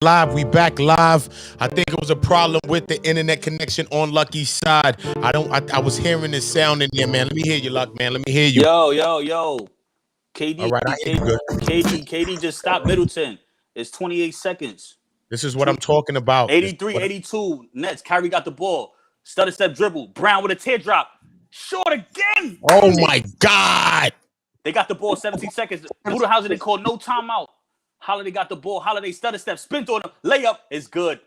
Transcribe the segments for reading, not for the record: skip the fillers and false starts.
live. We back live. I think it was a problem with the internet connection on Lucky's side. I was hearing this sound in there, man. Let me hear you, Luck, man. Let me hear you. Yo. All KD, right, I hear you good. KD just stopped Middleton. It's 28 seconds. This is what I'm talking about. 83, 82. Nets. Kyrie got the ball. Stutter step dribble. Brown with a teardrop. Short again. Oh my God. They got the ball 17 seconds. Budenhauser didn't call no timeout. Holiday got the ball. Holiday stutter step. Spent on him. Layup is good.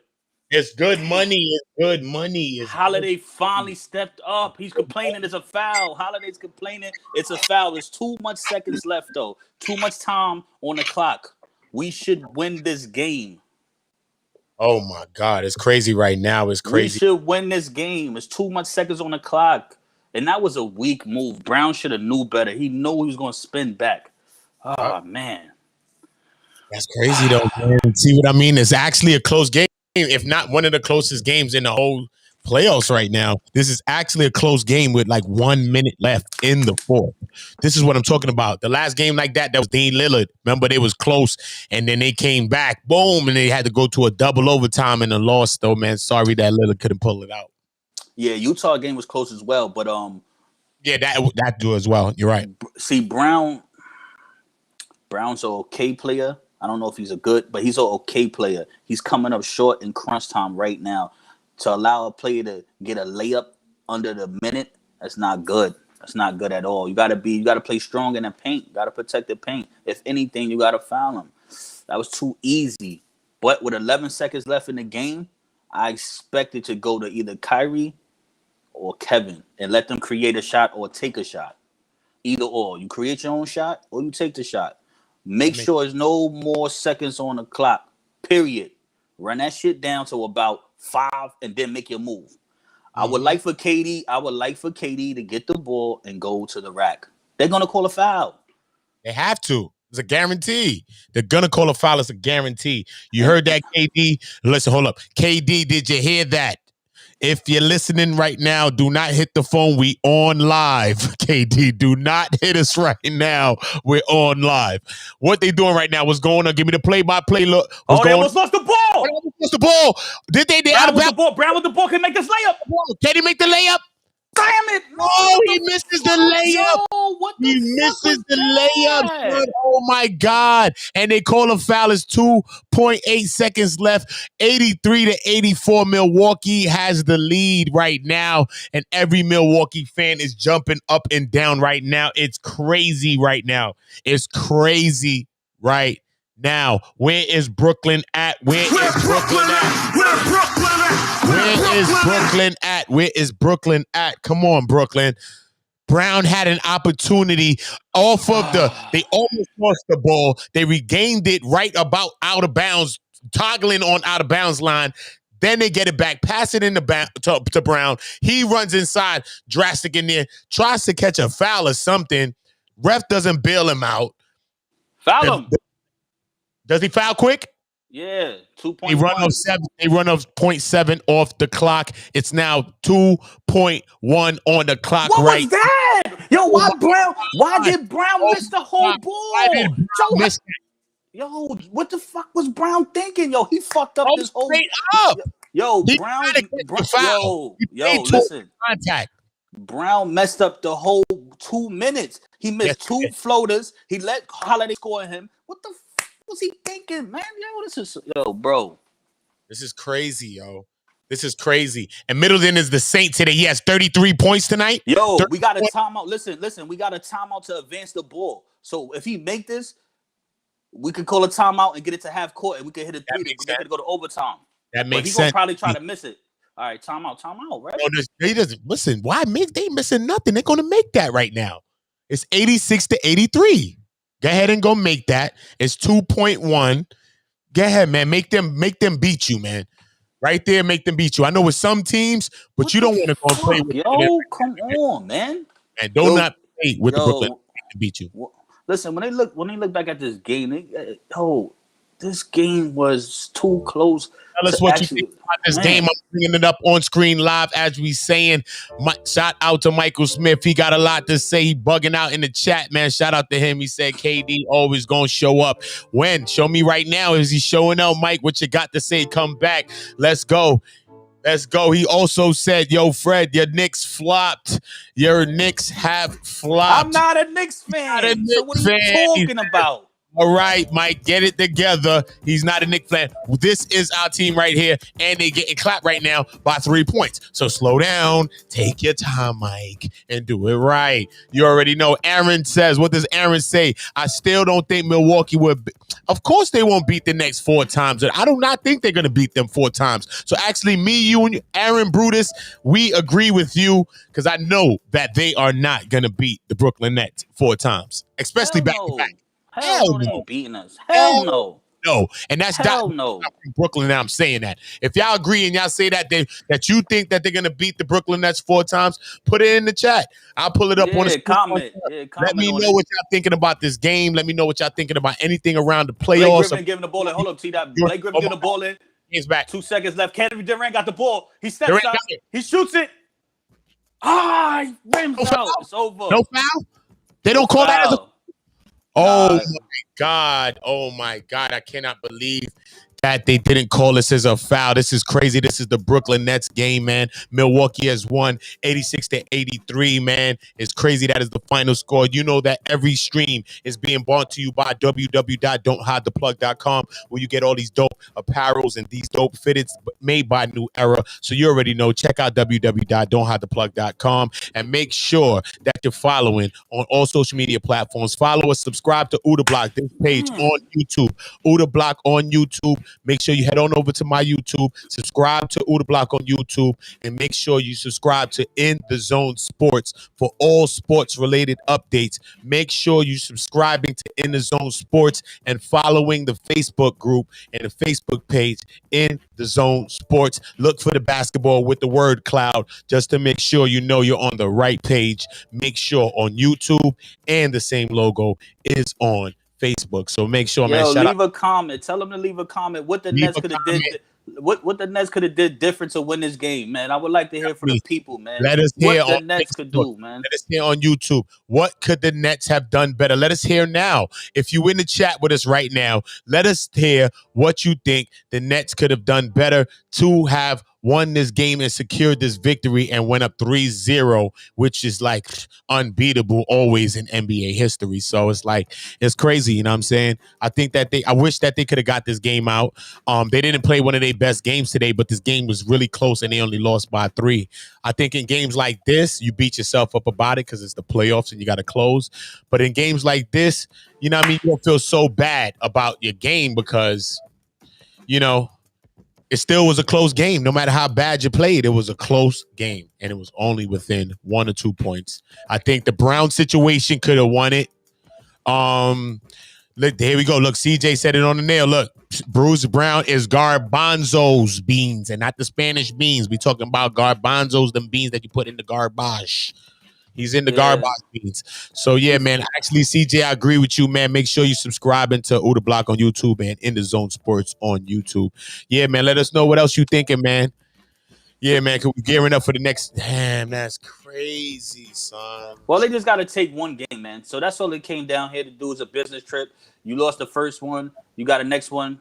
It's good money. It's good money. Holiday finally stepped up. He's complaining it's a foul. Holiday's complaining it's a foul. There's too much seconds left, though. Too much time on the clock. We should win this game. Oh my God. It's crazy right now. It's crazy. We should win this game. There's too much seconds on the clock. And that was a weak move. Brown should have knew better. He knew he was going to spin back. Oh, man. That's crazy, though, man. See what I mean? It's actually a close game, if not one of the closest games in the whole playoffs right now. This is actually a close game with like 1 minute left in the fourth. This is what I'm talking about. The last game like that was Dame Lillard. Remember, they was close, and then they came back, boom, and they had to go to a double overtime and a loss, though, man. Sorry that Lillard couldn't pull it out. Yeah, Utah game was close as well, but yeah, that do as well. You're right. See, Brown's an okay player. I don't know if he's a good, but he's an okay player. He's coming up short in crunch time right now. To allow a player to get a layup under the minute, that's not good. That's not good at all. You gotta play strong in the paint. You gotta protect the paint. If anything, you gotta foul him. That was too easy. But with 11 seconds left in the game, I expected to go to either Kyrie or Kevin and let them create a shot or take a shot. Either or. You create your own shot or you take the shot. Make sure there's no more seconds on the clock. Period. Run that shit down to about 5 and then make your move. Mm-hmm. I would like for KD to get the ball and go to the rack. They're gonna call a foul. They have to. It's a guarantee. They're gonna call a foul. It's a guarantee. You heard that, KD? Listen, hold up. KD, did you hear that? If you're listening right now, do not hit the phone. We on live. KD, do not hit us right now. We're on live. What they doing right now? What's going on? Give me the play-by-play look. They almost lost the ball. Lost the ball. Did they? Brown with the ball. Brown with the ball. Can make this layup. Can he make the layup? Damn it! No, he misses the layup. Yo, what the he misses the layup. Son. Oh my God! And they call a foul. It's 2.8 seconds left. 83-84. Milwaukee has the lead right now, and every Milwaukee fan is jumping up and down right now. It's crazy right now. It's crazy right now. Where is Brooklyn at? Where is Brooklyn at? Where is Brooklyn at? Come on, Brooklyn. Brown had an opportunity off of they almost lost the ball. They regained it right about out of bounds, toggling on out of bounds line. Then they get it back, pass it in to Brown. He runs inside, drastic in there, tries to catch a foul or something. Ref doesn't bail him out. Foul him. Does he foul quick? Yeah, 2.1. They run off 0.7 off the clock. It's now 2.1 on the clock. What right? Was that? Yo, why did Brown miss the whole ball? Yo, what the fuck was Brown thinking? Yo, he fucked up this whole up. Yo, Brown listen. Contact. Brown messed up the whole 2 minutes. He missed two floaters. He let Holiday score him. What the fuck was he thinking, man? Bro. This is crazy, yo. This is crazy. And Middleton is the Saint today. He has 33 points tonight. Yo, we got a timeout. Listen. We got a timeout to advance the ball. So if he make this, we could call a timeout and get it to half court, and we could hit a three. We could go to overtime. That makes sense. He's gonna probably try to miss it. All right, timeout, right? He doesn't listen. Why they missing nothing? They're gonna make that right now. It's 86-83. Go ahead and go make that. It's 2.1. Go ahead, man. Make them beat you, man. Right there, make them beat you. I know with some teams, but you don't want to go and play with them. Yo, come on, man. And not play with the Brooklyn to beat you. Listen, when they look back at this game, This game was too close Tell us to what you think actually. about this game. Man, I'm bringing it up on screen live as we saying. Shout out to Michael Smith. He got a lot to say. He bugging out in the chat, man. Shout out to him. He said KD always gonna show up. When? Show me right now. Is he showing up, Mike? What you got to say? Come back. Let's go. Let's go. He also said, yo, Fred, your Knicks flopped. Your Knicks have flopped. I'm not a Knicks fan. So what are you talking about? All right, Mike, get it together. He's not a Knicks fan. This is our team right here, and they getting clapped right now by 3 points. So slow down, take your time, Mike, and do it right. You already know. Aaron says, what does Aaron say? I still don't think Milwaukee would. Of course, they won't beat the Knicks 4 times. I do not think they're going to beat them 4 times. So actually, me, you, and Aaron Brutus, we agree with you because I know that they are not going to beat the Brooklyn Nets 4 times, especially back to back. Hell no, they ain't beating us. Hell no. No, and that's Hell no. from Brooklyn. Now I'm saying that. If y'all agree and y'all say that that you think that they're gonna beat the Brooklyn Nets 4 times, put it in the chat. I'll pull it up on the comment. Let me know what y'all thinking about this game. Let me know what y'all thinking about anything around the playoffs. Blake Griffin giving the ball in. Hold up, T-Dot. Blake Griffin giving the ball in. He's back. 2 seconds left. Kevin Durant got the ball. He steps up. He shoots it. He rims out. It's over. No foul? They don't call that as a Oh my God. Oh my God. I cannot believe that they didn't call this as a foul. This is crazy. This is the Brooklyn Nets game, man. Milwaukee has won 86-83, man. It's crazy. That is the final score. You know that every stream is being brought to you by www.don'thidetheplug.com, where you get all these dope apparels and these dope fitteds made by New Era. So you already know. Check out www.don'thidetheplug.com and make sure that you're following on all social media platforms. Follow us, subscribe to Uda Block, this page on YouTube. Uda Block on YouTube. Make sure you head on over to my YouTube, subscribe to Uda Block on YouTube, and make sure you subscribe to In the Zone Sports for all sports-related updates. Make sure you're subscribing to In the Zone Sports and following the Facebook group and the Facebook page, In the Zone Sports. Look for the basketball with the word cloud just to make sure you know you're on the right page. Make sure on YouTube and the same logo is on Facebook. So make sure, man. Leave a comment. Tell them to leave a comment. What the Nets could have did. What the Nets could have did different to win this game, man. I would like to hear from the people, man. Let us hear what the Nets could do, man. Let us hear on YouTube. What could the Nets have done better? Let us hear now. If you in the chat with us right now, let us hear what you think the Nets could have done better to have won this game and secured this victory and went up 3-0, which is like unbeatable always in NBA history. So it's like, it's crazy. You know what I'm saying? I think that I wish that they could have got this game out. They didn't play one of their best games today, but this game was really close and they only lost by 3. I think in games like this, you beat yourself up about it because it's the playoffs and you got to close. But in games like this, you know what I mean? You don't feel so bad about your game because, you know, it still was a close game. No matter how bad you played, it was a close game, and it was only within 1 or 2 points. I think the Brown situation could have won it. Look, here we go. Look, CJ said it on the nail. Look, Bruce Brown is garbanzo's beans and not the Spanish beans. We talking about garbanzos, them beans that you put in the garbage. He's in the garbage beans. So, yeah, man. Actually, CJ, I agree with you, man. Make sure you subscribing to Uda Block on YouTube and In the Zone Sports on YouTube. Yeah, man. Let us know what else you thinking, man. Yeah, man. Cause we're gearing up for the next. Damn, that's crazy, son. Well, they just got to take one game, man. So that's all they came down here to do is a business trip. You lost the first one. You got a next one.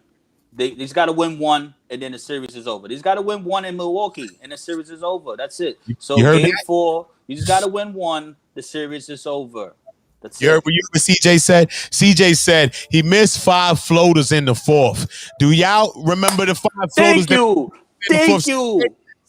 They just got to win one, and then the series is over. They just got to win one in Milwaukee, and the series is over. That's it. So game 4, you just got to win one. The series is over. That's you heard what CJ said? CJ said he missed 5 floaters in the 4th. Do y'all remember the 5 floaters? Thank you.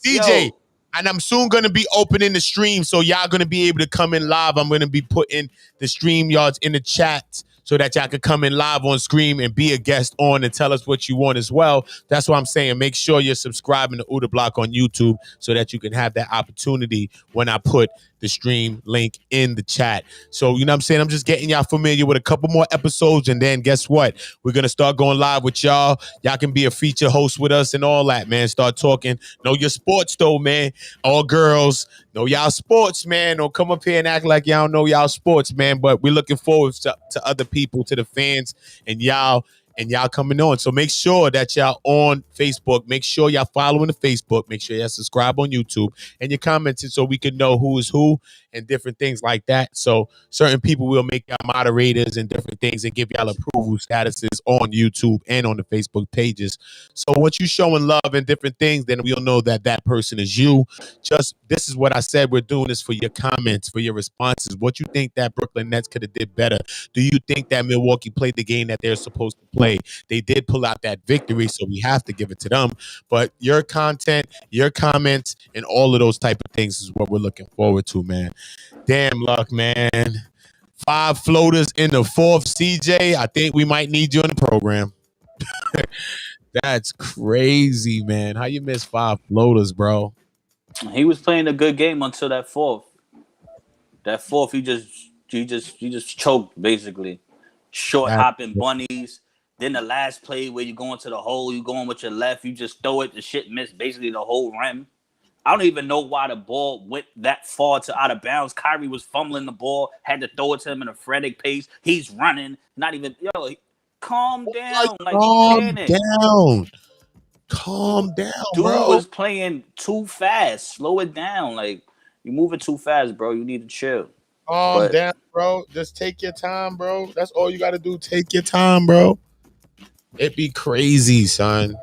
CJ. Yo. And I'm soon going to be opening the stream, so y'all going to be able to come in live. I'm going to be putting the stream yards in the chat so that y'all can come in live on screen and be a guest on and tell us what you want as well. That's what I'm saying. Make sure you're subscribing to Uda Block on YouTube so that you can have that opportunity when I put the stream link in the chat. So, you know what I'm saying? I'm just getting y'all familiar with a couple more episodes, and then guess what? We're going to start going live with y'all. Y'all can be a feature host with us and all that, man. Start talking. Know your sports, though, man. All girls, know y'all sports, man. Don't come up here and act like y'all don't know y'all sports, man. But we're looking forward to other people, to the fans, and y'all and y'all coming on. So make sure that y'all on Facebook. Make sure y'all following the Facebook. Make sure y'all subscribe on YouTube and you're commenting so we can know who is who and different things like that. So certain people will make y'all moderators and different things and give y'all approval statuses on YouTube and on the Facebook pages. So once you showing love and different things, then we'll know that that person is you. Just this is what I said. We're doing this for your comments, for your responses. What you think that Brooklyn Nets could have did better? Do you think that Milwaukee played the game that they're supposed to play? They did pull out that victory, so we have to give it to them. But your content, your comments, and all of those type of things is what we're looking forward to, man. Damn luck, man. 5 floaters in the 4th, CJ. I think we might need you in the program. That's crazy, man. How you miss 5 floaters, bro? He was playing a good game until that fourth. That fourth, he just choked basically. Short That, hopping bunnies. Then the last play where you go into the hole, you going with your left, you just throw it. The shit missed basically the whole rim. I don't even know why the ball went that far to out of bounds. Kyrie was fumbling the ball, had to throw it to him in a frenetic pace. He's running, not even calm down, like he calm panicked. down. Calm down, Dude bro. was playing too fast. Slow it down. Like, you moving too fast, bro. You need to chill. Calm down, bro. Just take your time, bro. That's all you got to do. Take your time, bro. It be crazy, son.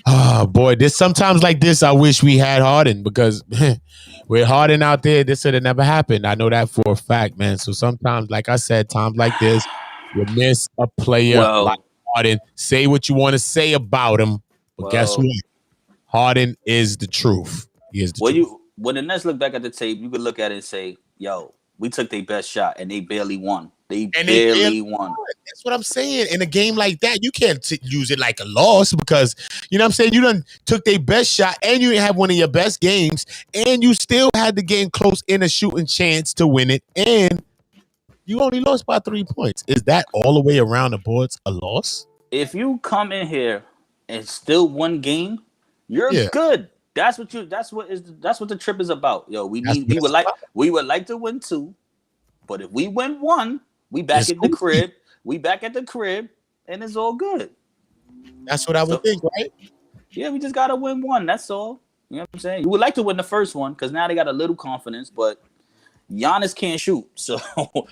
Oh, boy. There's sometimes like this, I wish we had Harden because with Harden out there, this would have never happened. I know that for a fact, man. So sometimes, like I said, times like this, you miss a player like Harden. Say what you want to say about him, but guess what? Harden is the truth. He is the truth. When the Nets look back at the tape, you could look at it and say, yo, we took their best shot and they barely won. They barely won. That's what I'm saying. In a game like that, you can't use it like a loss because, you know what I'm saying, you done took their best shot and you have one of your best games and you still had the game close in a shooting chance to win it and you only lost by 3 points. Is that all the way around the boards a loss? If you come in here and still win game, you're good. That's what the trip is about. Yo, we would like to win 2, but if we win 1, we back at the crib. We back at the crib, and it's all good. That's what I would think, right? Yeah, we just gotta win 1. That's all. You know what I'm saying? You would like to win the first one because now they got a little confidence, but Giannis can't shoot, so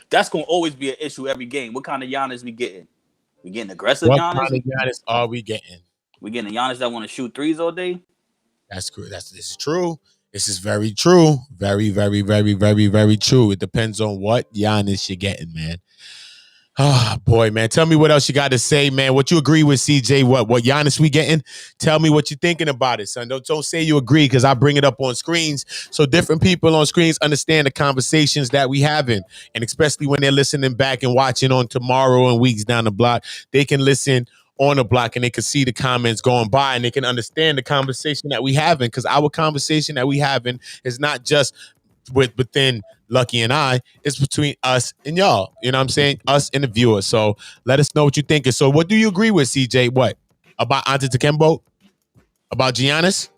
that's gonna always be an issue every game. What kind of Giannis we getting? We getting aggressive Giannis? What kind of Giannis are we getting? We getting a Giannis that want to shoot threes all day? That's good. This is true. This is very true. Very, very, very, very, very true. It depends on what Giannis you're getting, man. Oh, boy, man. Tell me what else you got to say, man. What you agree with, CJ? What Giannis we getting? Tell me what you're thinking about it, son. Don't say you agree because I bring it up on screens so different people on screens understand the conversations that we having. And especially when they're listening back and watching on tomorrow and weeks down the block, they can listen on the block and they can see the comments going by and they can understand the conversation that we having because our conversation that we having is not just within Lucky and I, it's between us and y'all. You know what I'm saying? Us and the viewers. So let us know what you're thinking. So what do you agree with, CJ? What? About Antetokounmpo? About Giannis?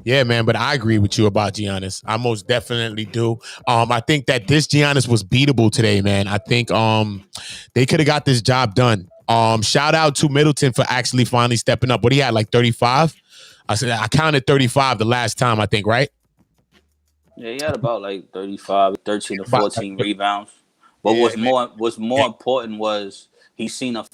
Yeah, man, but I agree with you about Giannis. I most definitely do. I think that this Giannis was beatable today, man. I think they could have got this job done. Shout out to Middleton for actually finally stepping up. What he had, like 35? I counted 35 the last time, I think, right? Yeah, he had about like 35, 13 to 14 rebounds. But what's more important was he seen a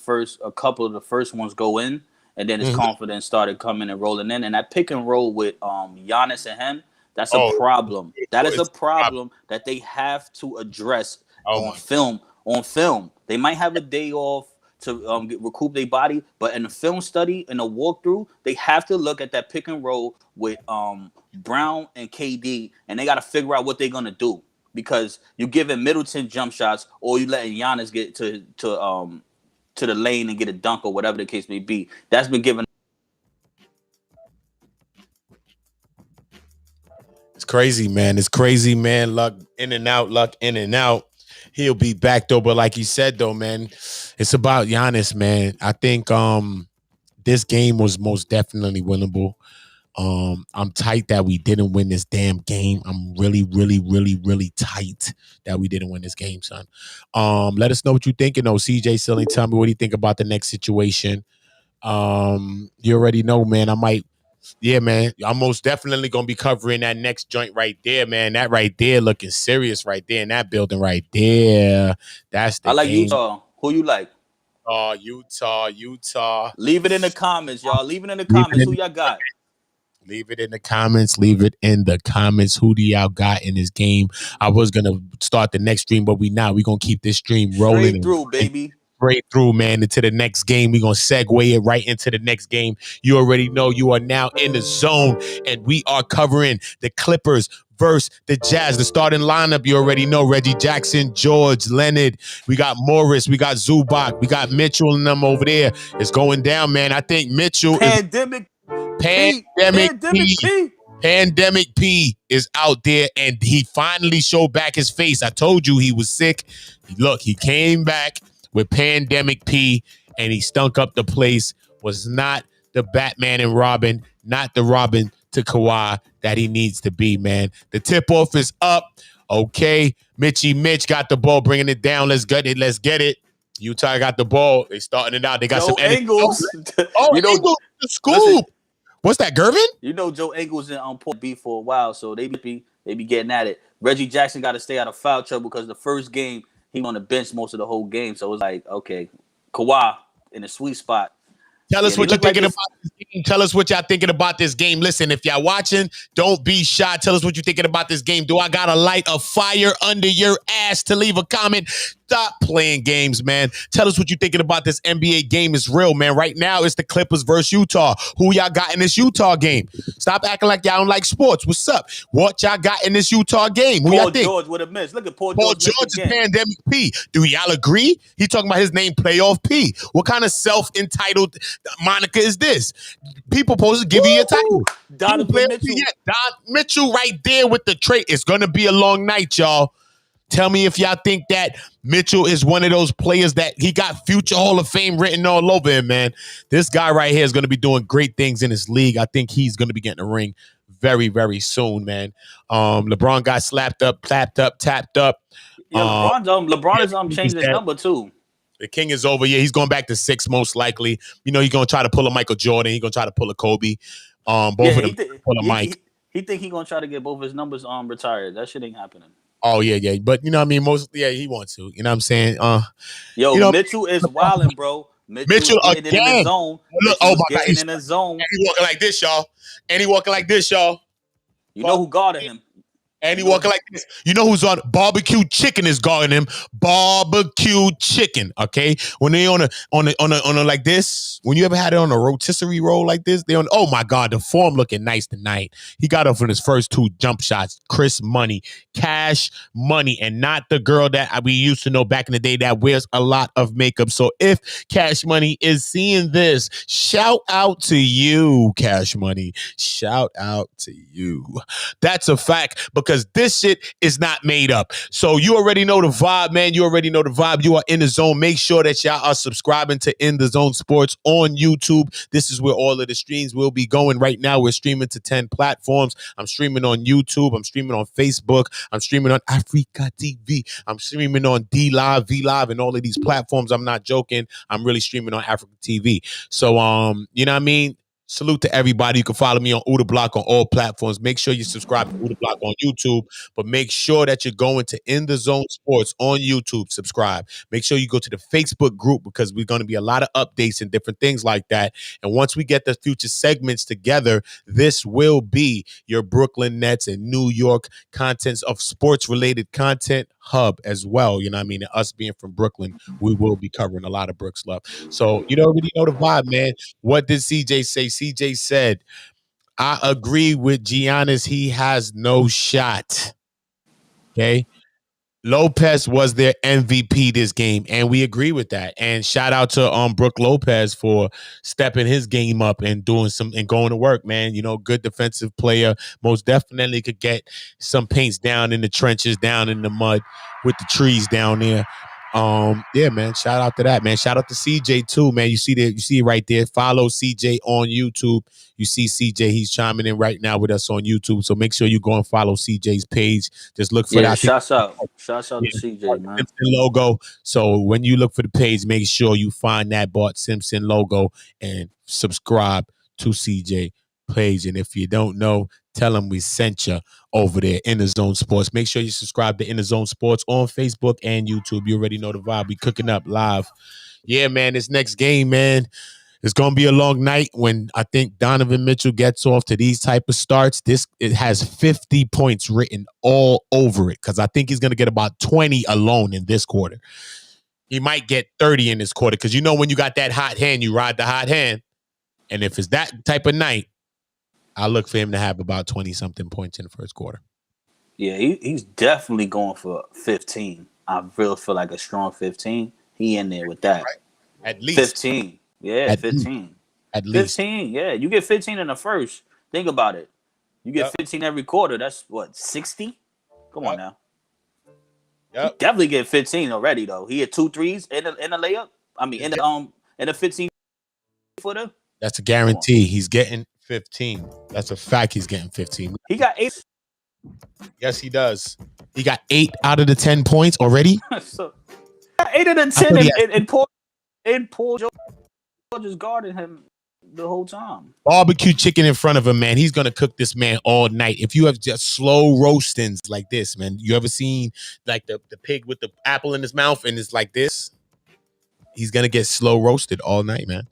couple of the first ones go in. And then his confidence started coming and rolling in. And that pick and roll with Giannis and him, that's a problem. That is a problem that they have to address on film. On film, they might have a day off to recoup their body, but in a film study, in a walkthrough, they have to look at that pick and roll with Brown and KD, and they got to figure out what they're gonna do because you giving Middleton jump shots or you letting Giannis get to the lane and get a dunk or whatever the case may be. That's been given. It's crazy, man. It's crazy, man. Luck in and out. He'll be back, though. But like you said, though, man, it's about Giannis, man. I think this game was most definitely winnable. I'm tight that we didn't win this damn game. I'm really, really, really, really tight that we didn't win this game, son. Let us know what you thinking, though. CJ Silling, tell me what do you think about the next situation. You already know, man. Yeah, man. I'm most definitely gonna be covering that next joint right there, man. That right there looking serious right there in that building right there. That's I the like game. Utah. Who you like? Utah. Leave it in the comments, y'all. Leave it in the Leave it comments. in Who y'all got? Leave it in the comments. Leave it in the comments. Who do y'all got in this game? I was gonna start the next stream, but we not. We gonna keep this stream rolling Straight and through, baby. straight through, man, into the next game. We're gonna segue it right into the next game. You already know you are now in the zone, and we are covering the Clippers versus the Jazz. The starting lineup, you already know: Reggie Jackson, George, Leonard. We got Morris, we got Zubac, we got Mitchell and them over there. It's going down, man. I think Mitchell is Pandemic P. pandemic Pandemic P. P. Pandemic P is out there, and he finally showed back his face. I told you he was sick. Look, he came back with Pandemic P, and he stunk up the place. Was not the Batman and Robin, not the Robin to Kawhi that he needs to be, man. The tip-off is up. Okay, Mitch got the ball, bringing it down. Let's get it. Let's get it. Utah got the ball. They starting it out. They got Joe some energy. Ingles. Oh, You know, Ingles, the scoop. listen, What's that, Gervin? you know Joe Ingles and Port B for a while, so they be getting at it. Reggie Jackson got to stay out of foul trouble because the first game he on the bench most of the whole game, so it was like, okay, Kawhi in the sweet spot. Tell us Yeah, what they you're look like thinking this- about this game. Tell us what y'all thinking about this game. Listen, if y'all watching, don't be shy. Tell us what you're thinking about this game. Do I got to light a fire under your ass to leave a comment? Stop playing games, man. Tell us what you're thinking about this NBA game. Is real, man. Right now, it's the Clippers versus Utah. Who y'all got in this Utah game? Stop acting like y'all don't like sports. What's up? What y'all got in this Utah game? Who y'all Paul think? George would have missed. Look at Paul Paul George missed George is again. Pandemic P. Do y'all agree? He talking about his name, Playoff P. What kind of self-entitled moniker is this? People supposed to give you a title. Donovan Mitchell. Yeah, Don Mitchell right there with the trait. It's going to be a long night, y'all. Tell me if y'all think that Mitchell is one of those players that he got future Hall of Fame written all over him, man. This guy right here is going to be doing great things in his league. I think he's going to be getting a ring very, very soon, man. LeBron got slapped up, clapped up, tapped up. Yeah, LeBron is changing his number too. The king is over. Yeah, he's going back to 6 most likely. You know, he's going to try to pull a Michael Jordan. He's going to try to pull a Kobe. Both of them pull a Mike. He think he gonna try to get both his numbers retired. That shit ain't happening. Oh, yeah. But, you know what I mean? He wants to. You know what I'm saying? Yo, you know, Mitchell is wilding, bro. Mitchell is getting again. in the zone. Look, oh, my God. Getting in the zone. And he walking like this, y'all. You know who guarded him? And he walking like this. You know who's on barbecue chicken is guarding him? Barbecue chicken. Okay. When they on a like this, when you ever had it on a rotisserie roll like this, they on. Oh my God, the form looking nice tonight. He got up from his first 2 jump shots. Chris Money, Cash Money, and not the girl that we used to know back in the day that wears a lot of makeup. So if Cash Money is seeing this, shout out to you, Cash Money. Shout out to you. That's a fact because this shit is not made up. So you already know the vibe, man. You already know the vibe. You are in the zone. Make sure that y'all are subscribing to In the Zone Sports on YouTube. This is where all of the streams will be going. Right now, we're streaming to 10 platforms. I'm streaming on YouTube. I'm streaming on Facebook. I'm streaming on Africa TV. I'm streaming on D Live, V Live, and all of these platforms. I'm not joking. I'm really streaming on Africa TV. So, you know what I mean? Salute to everybody. You can follow me on Uda Block on all platforms. Make sure you subscribe to Uda Block on YouTube, but make sure that you're going to In the Zone Sports on YouTube. Subscribe. Make sure you go to the Facebook group because we're going to be a lot of updates and different things like that. And once we get the future segments together, this will be your Brooklyn Nets and New York contents of sports-related content hub as well. You know what I mean? And us being from Brooklyn, we will be covering a lot of Brooks love. So you already know the vibe, man. What did CJ say? CJ said, I agree with Giannis. He has no shot. Okay. Lopez was their MVP this game, and we agree with that. And shout out to Brooke Lopez for stepping his game up and doing some and going to work, man. You know, good defensive player. Most definitely could get some paints down in the trenches, down in the mud with the trees down there. Yeah, man. Shout out to that, man. Shout out to CJ too, man. You see it right there. Follow CJ on YouTube. You see CJ, he's chiming in right now with us on YouTube. So make sure you go and follow CJ's page. Just look for that. Yeah, I think shouts out to CJ, man. Simpson logo. So when you look for the page, make sure you find that Bart Simpson logo and subscribe to CJ page. And if you don't know, tell them we sent you over there in the Zone Sports. Make sure you subscribe to In the Zone Sports on Facebook and YouTube. You already know the vibe. We cooking up live. Yeah, man. This next game, man. It's gonna be a long night when I think Donovan Mitchell gets off to these type of starts. It has 50 points written all over it because I think he's gonna get about 20 alone in this quarter. He might get 30 in this quarter because when you got that hot hand, you ride the hot hand. And if it's that type of night, I look for him to have about 20 something points in the first quarter. Yeah, he's definitely going for 15. I really feel like a strong 15. He in there with that. Right. At least 15. Yeah, 15. At least 15. Yeah, you get 15 in the first. Think about it. You get 15 every quarter. That's what, 60? Come on now. Yep. Definitely get 15 already though. He had 2 threes in the layup. I mean in the 15 footer. That's a guarantee. He's getting 15. That's a fact. He's getting 15. He got 8. Yes, he does. He got 8 out of the 10 points already. So 8 of the 10 and Paul George is guarding him the whole time. Barbecue chicken in front of him, man. He's gonna cook this man all night. If you have just slow roastings like this, man, you ever seen like the pig with the apple in his mouth and it's like this? He's gonna get slow roasted all night, man.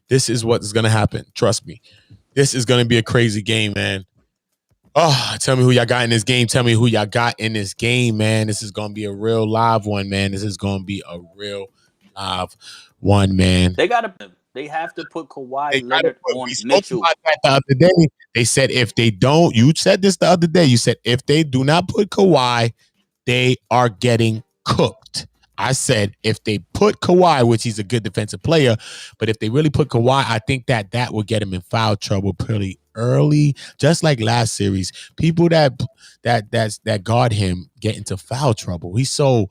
This is what is gonna happen. Trust me. This is gonna be a crazy game, man. Oh, tell me who y'all got in this game. Tell me who y'all got in this game, man. This is gonna be a real live one, man. This is gonna be a real live one, man. They have to put Kawhi Leonard on Mitchell. About that the other day. They said if they don't, you said this the other day. You said if they do not put Kawhi, they are getting cooked. I said if they put Kawhi, which he's a good defensive player, but if they really put Kawhi, I think that will get him in foul trouble pretty early, just like last series. People that guard him get into foul trouble. He's so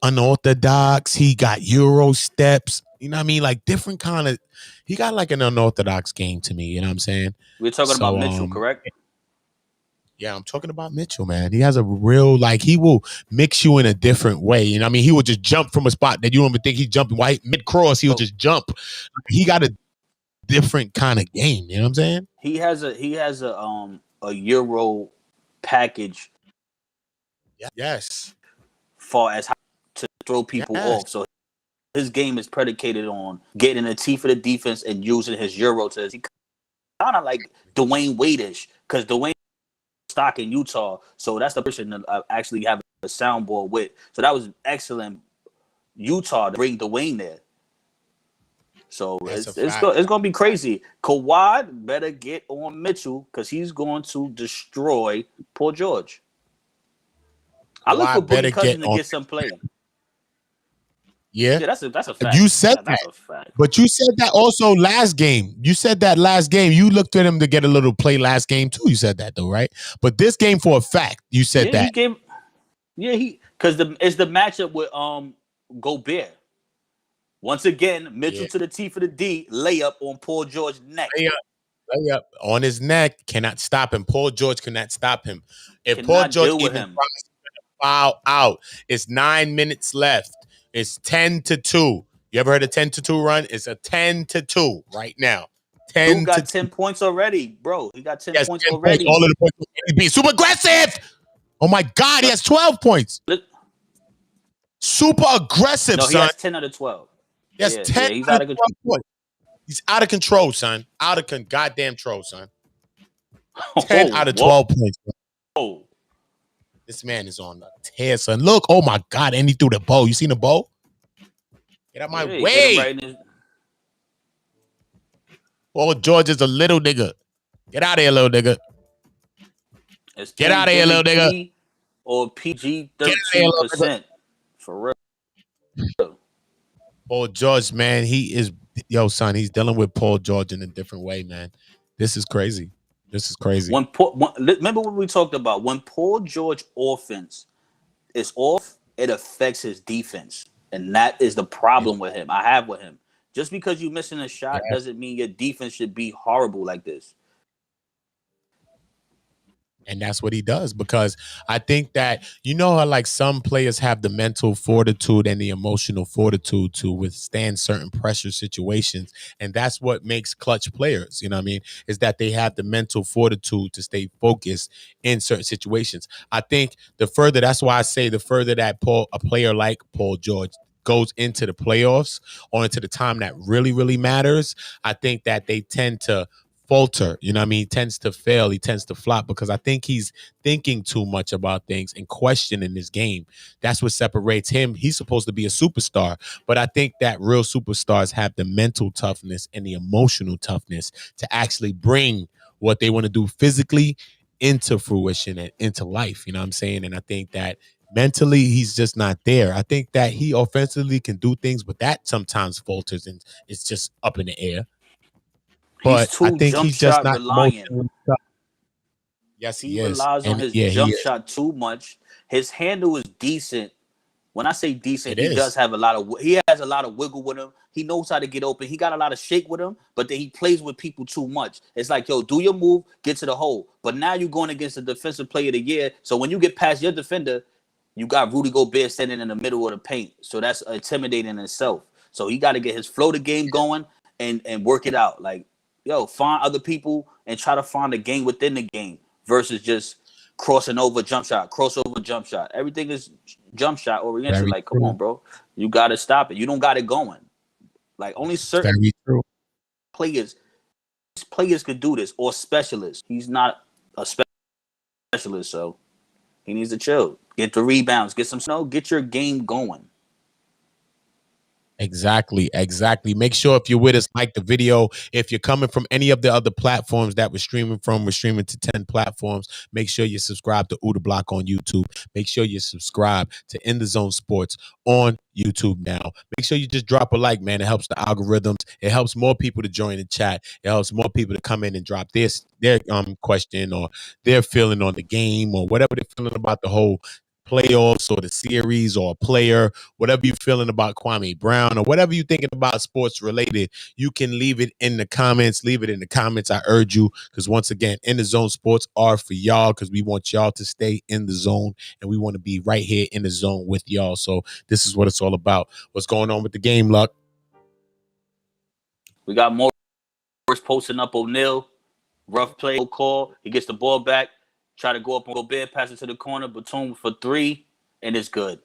unorthodox. He got Euro steps. You know what I mean? Like different kind of. He got like an unorthodox game to me. You know what I'm saying? We're talking about Mitchell, correct? Yeah, I'm talking about Mitchell, man. He has a real, he will mix you in a different way. You know what I mean? He will just jump from a spot that you don't even think he's jumping. Mid-cross, he'll just jump. He got a different kind of game. You know what I'm saying? He has a Euro package. Yes. Far as how to throw people off. So his game is predicated on getting in the teeth of the defense and using his Euro to kind of like Dwayne Wade-ish, because Dwayne stock in Utah, so that's the person that I actually have a soundboard with. So that was excellent Utah to bring Dwayne there. So it's gonna be crazy. Kawhi better get on Mitchell because he's going to destroy Paul George. I look for Boogie Cousins to get some play. Yeah, that's a fact. You said that. That's a fact. But you said that also last game. You said that last game. You looked at him to get a little play last game too. You said that though, right? But this game for a fact, you said that. Because it's the matchup with Gobert. Once again, Mitchell to the T for the D, layup on Paul George's neck. Layup on his neck, cannot stop him. Paul George cannot stop him. If Paul George even foul out, it's 9 minutes left. It's 10-2. You ever heard a 10-2 run? It's a 10-2 right now. 10 Dude got 10 points already, bro. He got 10 points already. All of the points. Be super aggressive. Oh my God, he has 12 points. Super aggressive, son. He has 10 out of 12. Yes, 10. He's out of control. He's out of control, son. Out of goddamn control, son. 10 out of 12 points. Bro. This man is on the tear, son. Look, oh my God, and he threw the bow. You seen the bow? Get out my way. Right. Paul George is a little nigga. Get out of here, little nigga. Get out of here, little nigga. Or PG 13%. For real. Paul George, man, son, he's dealing with Paul George in a different way, man. This is crazy. Remember what we talked about? When Paul George offense is off, it affects his defense. And that is the problem with him. I have with him. Just because you're missing a shot Yeah. doesn't mean your defense should be horrible like this. And that's what he does, because I think that, you know how like some players have the mental fortitude and the emotional fortitude to withstand certain pressure situations. And that's what makes clutch players, you know what I mean, is that they have the mental fortitude to stay focused in certain situations. I think that's why I say the further that a player like Paul George goes into the playoffs or into the time that really, really matters, I think that they tend to falter, you know what I mean? He tends to fail, he tends to flop, because I think he's thinking too much about things and questioning his game. That's what separates him. He's supposed to be a superstar, but I think that real superstars have the mental toughness and the emotional toughness to actually bring what they want to do physically into fruition and into life, you know what I'm saying? And I think that mentally he's just not there. I think that he offensively can do things, but that sometimes falters and it's just up in the air. He's But I too think jump he's just shot not reliant. emotionally tough. Yes, He he is. relies on And his yeah, he jump is. shot too much. His handle is decent. When I say decent, It he is. does have he has a lot of wiggle with him. He knows how to get open. He got a lot of shake with him, but then he plays with people too much. It's like, yo, do your move, get to the hole. But now you're going against the defensive player of the year. So when you get past your defender, you got Rudy Gobert standing in the middle of the paint. So that's intimidating in itself. So he got to get his floater game going and work it out. Like, yo, find other people and try to find a game within the game versus just crossing over jump shot, crossover jump shot. Everything is jump shot oriented. Very Like, come true. on, bro. You got to stop it. You don't got it going. Like, only certain Very true. players could do this, or specialists. He's not a specialist, so he needs to chill. Get the rebounds, get some snow, get your game going. Exactly, exactly. Make sure if you're with us, like the video. If you're coming from any of the other platforms that we're streaming to 10 platforms. Make sure you subscribe to Uda Block on YouTube. Make sure you subscribe to In the Zone Sports on YouTube now. Make sure you just drop a like, man. It helps the algorithms. It helps more people to join the chat. It helps more people to come in and drop their question or their feeling on the game or whatever they're feeling about the whole playoffs or the series or a player, whatever you're feeling about Kwame Brown or whatever you're thinking about sports related, you can leave it in the comments. Leave it in the comments. I urge you, because once again, In the Zone Sports are for y'all, because we want y'all to stay in the zone and we want to be right here in the zone with y'all. So this is what it's all about. What's going on with the game, Luck? We got more posting up O'Neal. Rough play, no call. He gets the ball back. Try to go up on Gobert, pass it to the corner. Batum for three, and it's good.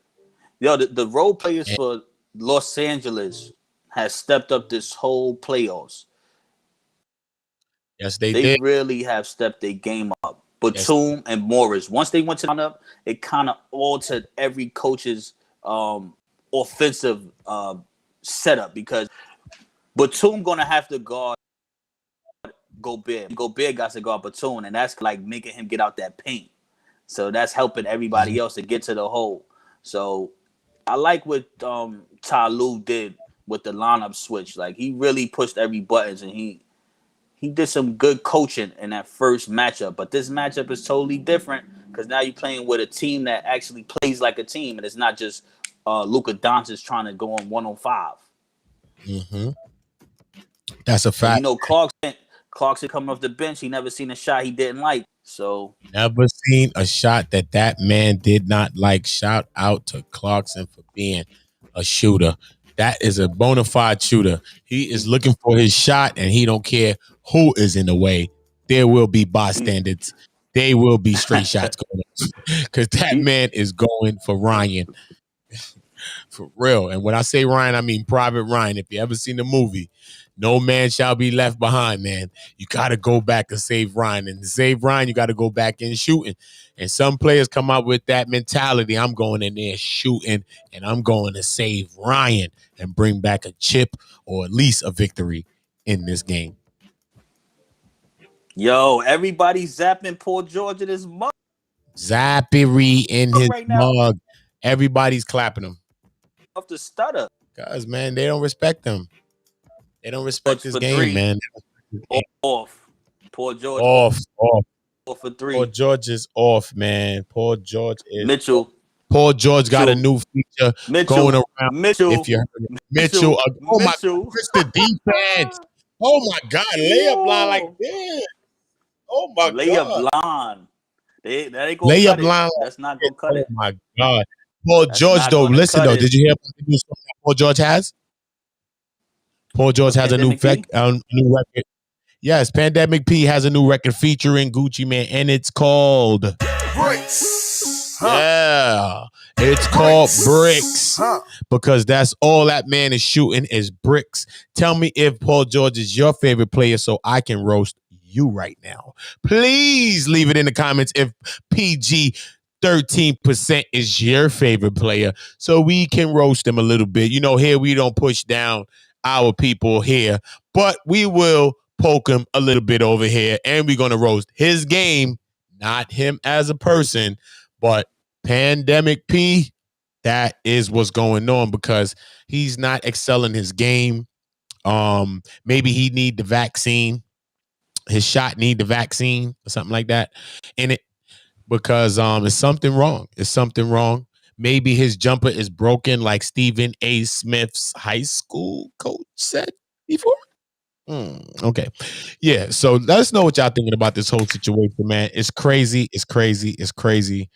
Yo, the role players for Los Angeles has stepped up this whole playoffs. Yes, they They did. really have stepped their game up. Yes. Batum and Morris. Once they went to the lineup, it kind of altered every coach's offensive setup, because Batum gonna have to guard Gobert. Gobert got to guard Batum, and that's like making him get out that paint. So that's helping everybody else to get to the hole. So I like what Ty Lue did with the lineup switch. Like, he really pushed every buttons, and he did some good coaching in that first matchup. But this matchup is totally different, because now you're playing with a team that actually plays like a team, and it's not just Luka Doncic trying to go on 105. Mm-hmm. That's a And fact. Clarkson coming off the bench, he never seen a shot he didn't like. So Never seen a shot that man did not like. Shout out to Clarkson for being a shooter. That is a bona fide shooter. He is looking for his shot, and he don't care who is in the way. There will be bystanders. They will be straight shots going on, because that man is going for Ryan. For real. And when I say Ryan, I mean Private Ryan. If you ever seen the movie, No Man Shall Be Left Behind, man. You got to go back and save Ryan. And to save Ryan, you got to go back in shooting. And some players come out with that mentality. I'm going in there shooting, and I'm going to save Ryan and bring back a chip or at least a victory in this game. Yo, everybody zapping Paul George in his mug Zappery in his right now mug. Everybody's clapping him. off the stutter. Guys, man, they don't respect him. They don't respect George this for game, three. man. Off. Paul George Off. off for Paul three. George is off, man. Paul George is off. Mitchell. Paul George got a new feature going Mitchell, around. Mitchell, If you heard it. Mitchell, Mitchell, oh my God, Mitchell. Mr. Defense. Oh my God, layup line like Yo. this. Oh my God, Layup line. That ain't gonna layup cut it. line like That's not this. gonna cut Oh it. my God. Paul That's George not though, gonna listen cut though, it. did you hear about the new song that Paul George has? Paul George What, has a Pandemic P? new record. Yes, Pandemic P has a new record featuring Gucci Man, and it's called Bricks. Yeah. It's called Bricks. Because that's all that man is shooting is bricks. Tell me if Paul George is your favorite player so I can roast you right now. Please leave it in the comments if PG 13% is your favorite player so we can roast them a little bit. You know, here we don't push down our people here, but we will poke him a little bit over here and we're going to roast his game, not him as a person, but Pandemic P. That is what's going on because he's not excelling his game. Maybe he need the vaccine. His shot need the vaccine or something like that in it because it's something wrong. It's something wrong. Maybe his jumper is broken, like Stephen A. Smith's high school coach said before. Okay. Yeah. So let us know what y'all thinking about this whole situation, man. It's crazy. It's crazy. It's crazy.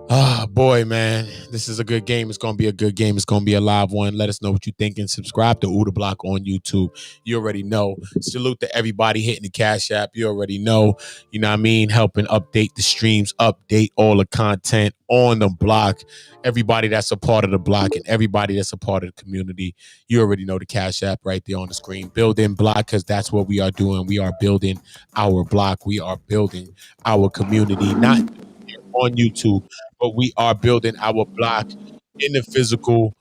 Ah, boy, man, this is a good game. It's gonna be a good game. It's gonna be a live one. Let us know what you think and subscribe to Uda Block on YouTube. You already know. Salute to everybody hitting the Cash App. You already know. You know what I mean? Helping update the streams, update all the content on the block. Everybody that's a part of the block and everybody that's a part of the community. You already know the Cash App right there on the screen. Building block because that's what we are doing. We are building our block. We are building our community, not on YouTube, but we are building our block in the physical,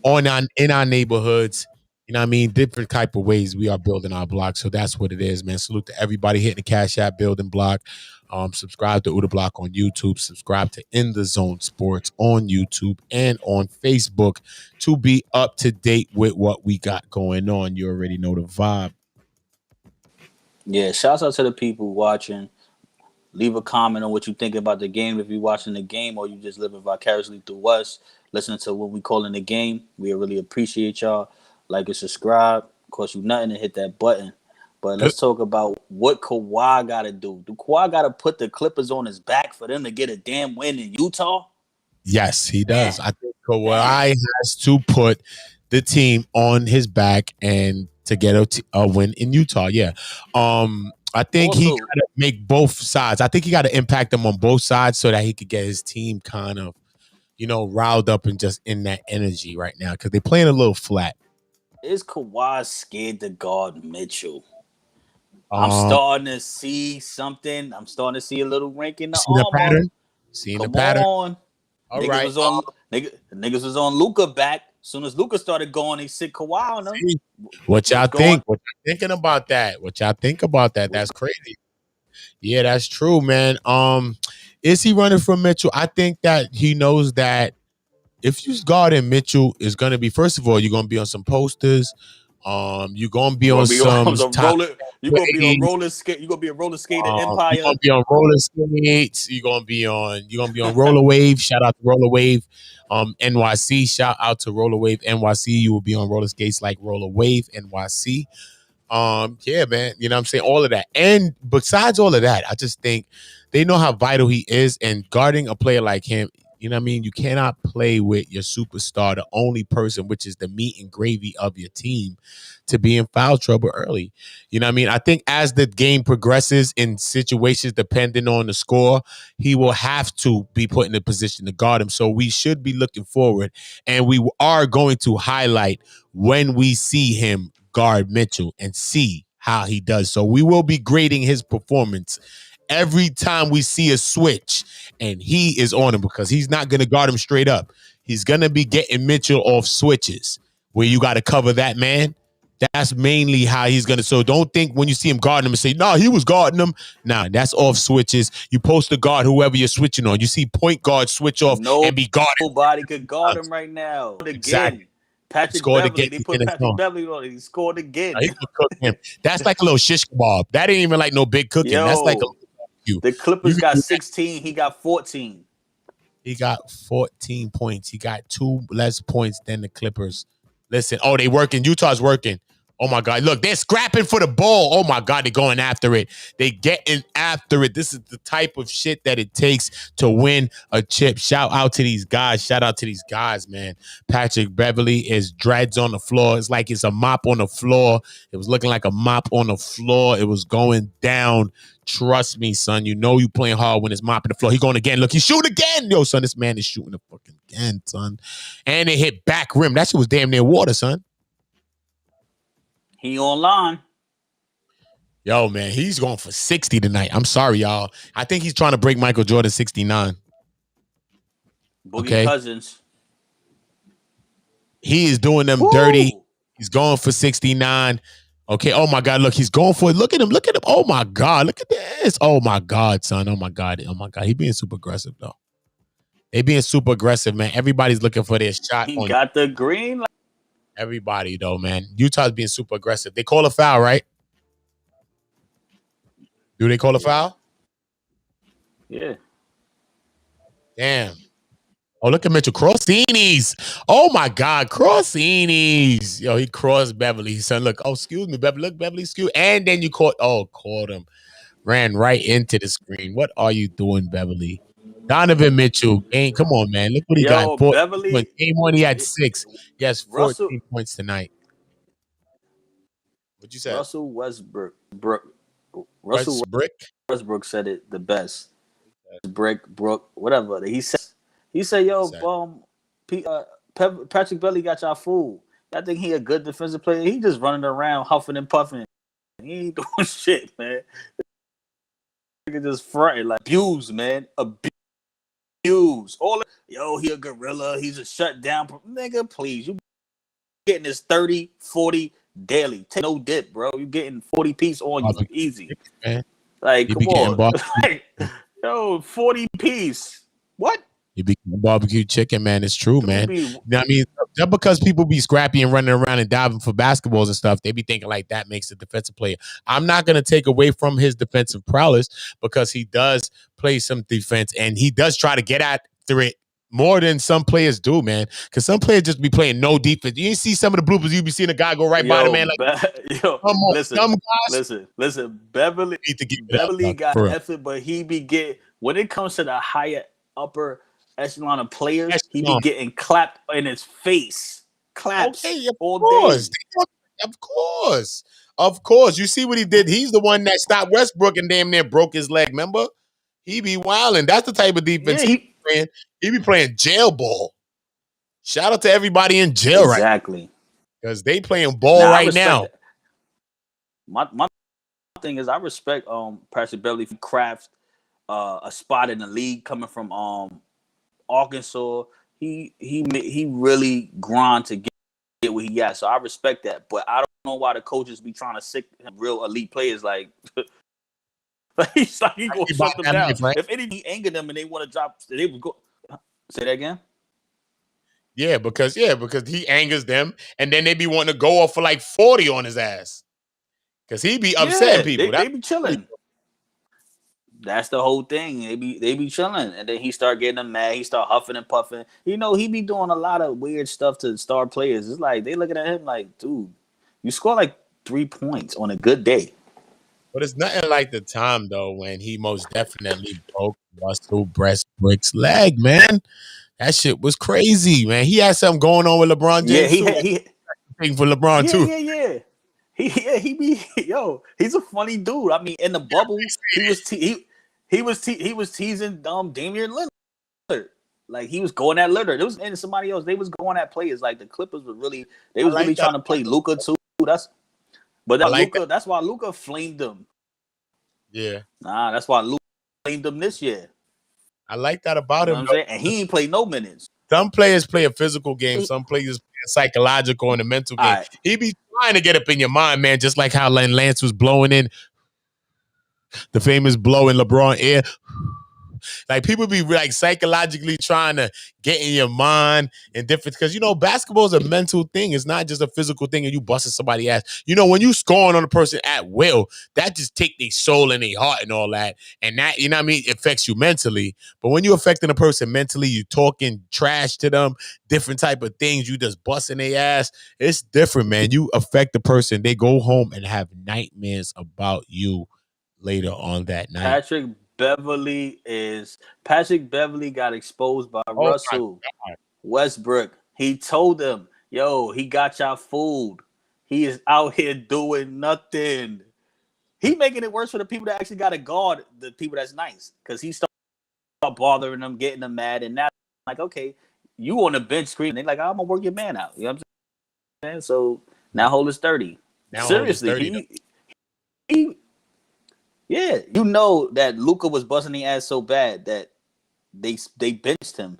in our neighborhoods. You know what I mean? Different type of ways we are building our block. So that's what it is, man. Salute to everybody hitting the Cash App, building block. Subscribe to Uda Block on YouTube. Subscribe to In the Zone Sports on YouTube and on Facebook to be up to date with what we got going on. You already know the vibe. Yeah, shouts out to the people watching. Leave a comment on what you think about the game. If you're watching the game or you just living vicariously through us, listening to what we call in the game, we really appreciate y'all. Like and subscribe. Cost you nothing to hit that button. But let's talk about what Kawhi got to do. Do Kawhi got to put the Clippers on his back for them to get a damn win in Utah? Yes, he does. Damn. I think Kawhi has to put the team on his back and to get a win in Utah. Yeah. I think he got Also, to make both sides. I think he got to impact them on both sides so that he could get his team kind of, riled up and just in that energy right now because they're playing a little flat. is Kawhi scared to guard Mitchell? I'm Um, starting to see something. I'm starting to see a little rink in the Seeing the armor. pattern? Seeing the Come pattern? on. All Niggas right. was on niggas was on Luca back. As soon as Luca started going, they sit Kawhi on them. What y'all What's going? think? What y'all thinking about that? What y'all think about that? What's That's crazy. Yeah, that's true, man. Is he running from Mitchell? I think that he knows that if you guarding Mitchell is gonna be first of all, you're gonna be on some posters. You're gonna be you on gonna be on some the top roller? You gonna be on plays. roller skate? You gonna be a roller skater You're empire? gonna be on roller skates. You're gonna be on roller wave. Shout out to roller wave, NYC. Shout out to roller wave NYC. You will be on roller skates like roller wave NYC. Yeah, man, you know what I'm saying? All of that. And besides all of that, I just think they know how vital he is and guarding a player like him. You know what I mean? You cannot play with your superstar, the only person, which is the meat and gravy of your team, to be in foul trouble early. You know what I mean? I think as the game progresses in situations depending on the score, he will have to be put in a position to guard him. So we should be looking forward, and we are going to highlight when we see him guard Mitchell and see how he does. So we will be grading his performance every time we see a switch and he is on him because he's not going to guard him straight up. He's going to be getting Mitchell off switches where you got to cover that man. That's mainly how he's going to. So don't think when you see him guarding him and say, no, he was guarding him. Nah, that's off switches. You post to guard whoever you're switching on. You see point guard switch off and be guarded. Nobody could guard him right now. Exactly. Again, Patrick Scored again. Beverly. They put Patrick Beverly on it. He scored again. He could cook him. That's like a little shish kebab. That ain't even like no big cooking. That's like a Yo, the Clippers got 16. He got 14. He got 14 points. He got 2 less points than the Clippers. Listen, they working. Utah's working. Oh, my God. Look, they're scrapping for the ball. Oh, my God, they're going after it. They getting after it. This is the type of shit that it takes to win a chip. Shout out to these guys. Shout out to these guys, man. Patrick Beverley is dreads on the floor. It's like it's a mop on the floor. It was looking like a mop on the floor. It was going down. Trust me, son. You know you playing hard when it's mopping the floor. He going again. Look, he's shooting again. Yo, son, this man is shooting the fucking again, son. And it hit back rim. That shit was damn near water, son. He online. Yo, man, he's going for 60 tonight. I'm sorry, y'all. I think he's trying to break Michael Jordan 69. Boogie Cousins. He is doing them dirty. He's going for 69. Okay. Oh my God. Look, he's going for it. Look at him. Look at him. Oh my God. Look at this. Oh my God, son. Oh my God. Oh my God. He being super aggressive though. They being super aggressive, man. Everybody's looking for their shot. He got the green light. Everybody though, man. Utah's being super aggressive. They call a foul, right? Do they call a foul? Yeah. Damn. Oh, look at Mitchell. Crossini's. Oh, my God. Crossini's. Yo, he crossed Beverly. He said, look, excuse me, Beverly. Look, Beverly, excuse. And then you caught him. Ran right into the screen. What are you doing, Beverly? Donovan Mitchell. Come on, man. Look what he got. Beverly. Game 1, he had 6. He has 14 points tonight. What'd you say? Russell Westbrook. Westbrook said it the best. Brook, whatever. He said, yo, Patrick Beverley got y'all fooled. I think he a good defensive player. He just running around huffing and puffing. He ain't doing shit, man. Nigga just fronting like abuse, man. Abuse. He a gorilla. He's a shutdown. Nigga, please. You getting this 30, 40 daily. Take no dip, bro. You getting 40 piece on you easy. Man. Like, come on. Yo, 40 piece. What? You be barbecue chicken, man. It's true, man. You know what I mean? Just because people be scrappy and running around and diving for basketballs and stuff, they be thinking like that makes a defensive player. I'm not going to take away from his defensive prowess because he does play some defense and he does try to get after it more than some players do, man. Because some players just be playing no defense. You see some of the bloopers, you be seeing a guy go right by the man. Like, come on, listen. Beverly got effort, but he be getting, when it comes to the higher upper echelon of players, he be getting clapped in his face. Claps all day. Of course. You see what he did? He's the one that stopped Westbrook and damn near broke his leg, remember? He be wilding. That's the type of defense he be playing. He be playing jail ball. Shout out to everybody in jail exactly. Because they playing ball right now. My thing is I respect Patrick Beverley for craft a spot in the league coming from Arkansas. He really grind to get what he got. So I respect that. But I don't know why the coaches be trying to sick real elite players like he's like he gonna shut them down. Right? If anything anger them and they want to drop, they would go. Say that again. Yeah, because he angers them, and then they be wanting to go off for like 40 on his ass. Because he be upsetting people. They be chilling. That's the whole thing. They be chilling, and then he start getting them mad. He start huffing and puffing. You know, he be doing a lot of weird stuff to star players. It's like they looking at him like, dude, you score like 3 points on a good day. But it's nothing like the time though when he most definitely broke Russell Westbrook's leg, man. That shit was crazy, man. He had something going on with LeBron James. Yeah, he for LeBron too. Yeah. He be he's a funny dude. I mean, in the bubble, he was teasing Damian Lillard. Like he was going at Lillard. It was and somebody else. They was going at players. Like the Clippers was really trying to play Luka too. That's why Luka flamed them. Yeah. Nah, that's why Luka flamed them this year. I like that about him. And he ain't played no minutes. Some players play a physical game. Some players play a psychological and a mental game. Right. He be trying to get up in your mind, man, just like how Lance was blowing in the famous blow in LeBron ear. Like people be like psychologically trying to get in your mind and different because basketball is a mental thing. It's not just a physical thing and you busting somebody's ass. When you scoring on a person at will, that just take their soul and their heart and all that. And that, you know what I mean, affects you mentally. But when you're affecting a person mentally, you talking trash to them, different type of things, you just busting their ass. It's different, man. You affect the person. They go home and have nightmares about you later on that night. Patrick Beverly got exposed by Russell Westbrook. He told them, yo, he got y'all fooled. He is out here doing nothing. He making it worse for the people that actually got to guard the people that's nice. Because he start bothering them, getting them mad. And now, like, okay, you on the bench screaming. They're like, I'm going to work your man out. You know what I'm saying? So now hold his 30. Now Seriously, hold his 30, yeah, you know that Luka was busting the ass so bad that they benched him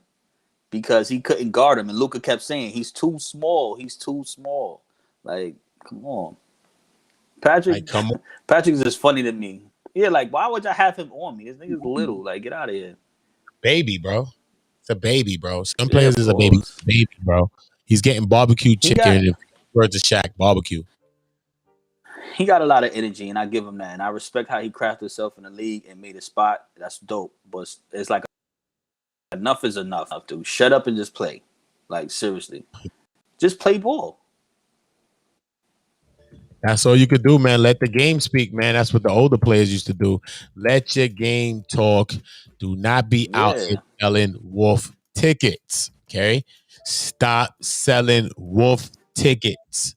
because he couldn't guard him, and Luka kept saying he's too small. He's too small. Like, come on, Patrick. Like, come on. Patrick's just funny to me. Yeah, like why would y'all have him on me? This nigga's little. Like, get out of here. Baby, bro. It's a baby, bro. Some players is a baby, bro. He's getting barbecue chicken and birds of Shack barbecue. He got a lot of energy, and I give him that. And I respect how he crafted himself in the league and made a spot. That's dope. But it's like enough is enough, dude. Shut up and just play. Like, seriously. Just play ball. That's all you could do, man. Let the game speak, man. That's what the older players used to do. Let your game talk. Do not be out here selling wolf tickets, okay? Stop selling wolf tickets.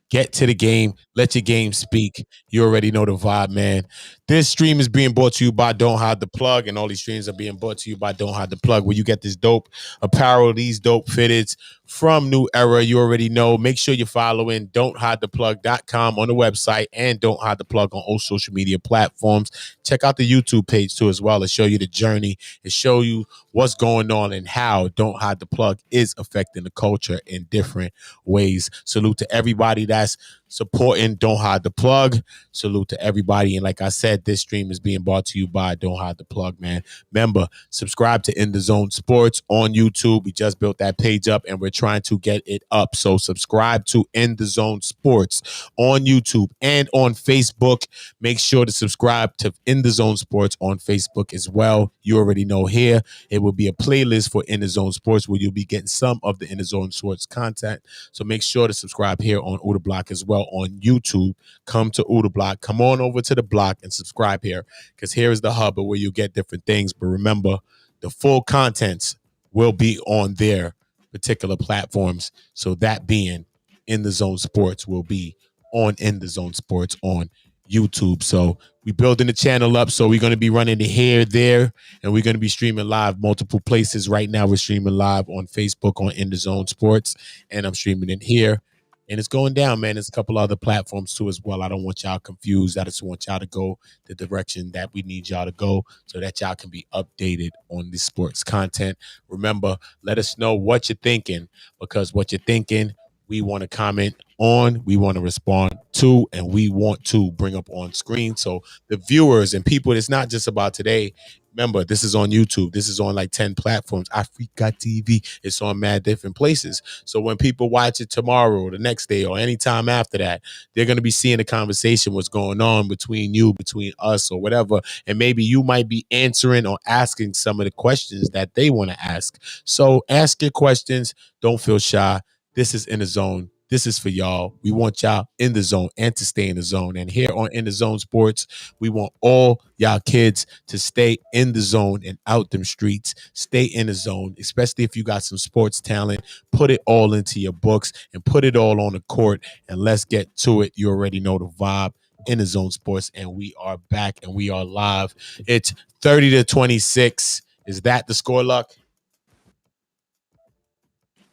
Get to the game. Let your game speak. You already know the vibe, man. This stream is being brought to you by Don't Hide the Plug, and all these streams are being brought to you by Don't Hide the Plug, where you get this dope apparel, these dope fitteds from New Era. You already know. Make sure you're following don'thidetheplug.com on the website and Don't Hide the Plug on all social media platforms. Check out the YouTube page, too, as well. It'll show you the journey. It'll show you what's going on and how Don't Hide the Plug is affecting the culture in different ways. Salute to everybody that's supporting Don't Hide the Plug. Salute to everybody. And like I said, this stream is being brought to you by Don't Hide the Plug, man. Remember, subscribe to In the Zone Sports on YouTube. We just built that page up and we're trying to get it up. So subscribe to In the Zone Sports on YouTube and on Facebook. Make sure to subscribe to In the Zone Sports on Facebook as well. You already know here. It will be a playlist for In the Zone Sports where you'll be getting some of the In the Zone Sports content. So make sure to subscribe here on Uda Block as well on YouTube. Come to Uda Block. Come on over to the block and subscribe here because here is the hub where you get different things. But remember, the full contents will be on their particular platforms. So that being In the Zone Sports will be on In the Zone Sports on YouTube. So we building the channel up. So we're going to be running it here, there, and we're going to be streaming live multiple places. Right now, we're streaming live on Facebook on In the Zone Sports, and I'm streaming it here. And it's going down, man. There's a couple other platforms too as well. I don't want y'all confused. I just want y'all to go the direction that we need y'all to go so that y'all can be updated on this sports content. Remember, let us know what you're thinking because what you're thinking, we want to comment on, we want to respond to, and we want to bring up on screen. So the viewers and people, it's not just about today. Remember, this is on YouTube. This is on like 10 platforms. Africa TV. It's on mad different places. So when people watch it tomorrow or the next day or anytime after that, they're going to be seeing the conversation, what's going on between you, between us or whatever. And maybe you might be answering or asking some of the questions that they want to ask. So ask your questions. Don't feel shy. This is In the Zone. This is for y'all. We want y'all in the zone and to stay in the zone. And here on In the Zone Sports, we want all y'all kids to stay in the zone and out them streets. Stay in the zone, especially if you got some sports talent. Put it all into your books and put it all on the court. And let's get to it. You already know the vibe. In the Zone Sports, and we are back and we are live. It's 30-26. Is that the score, Luck?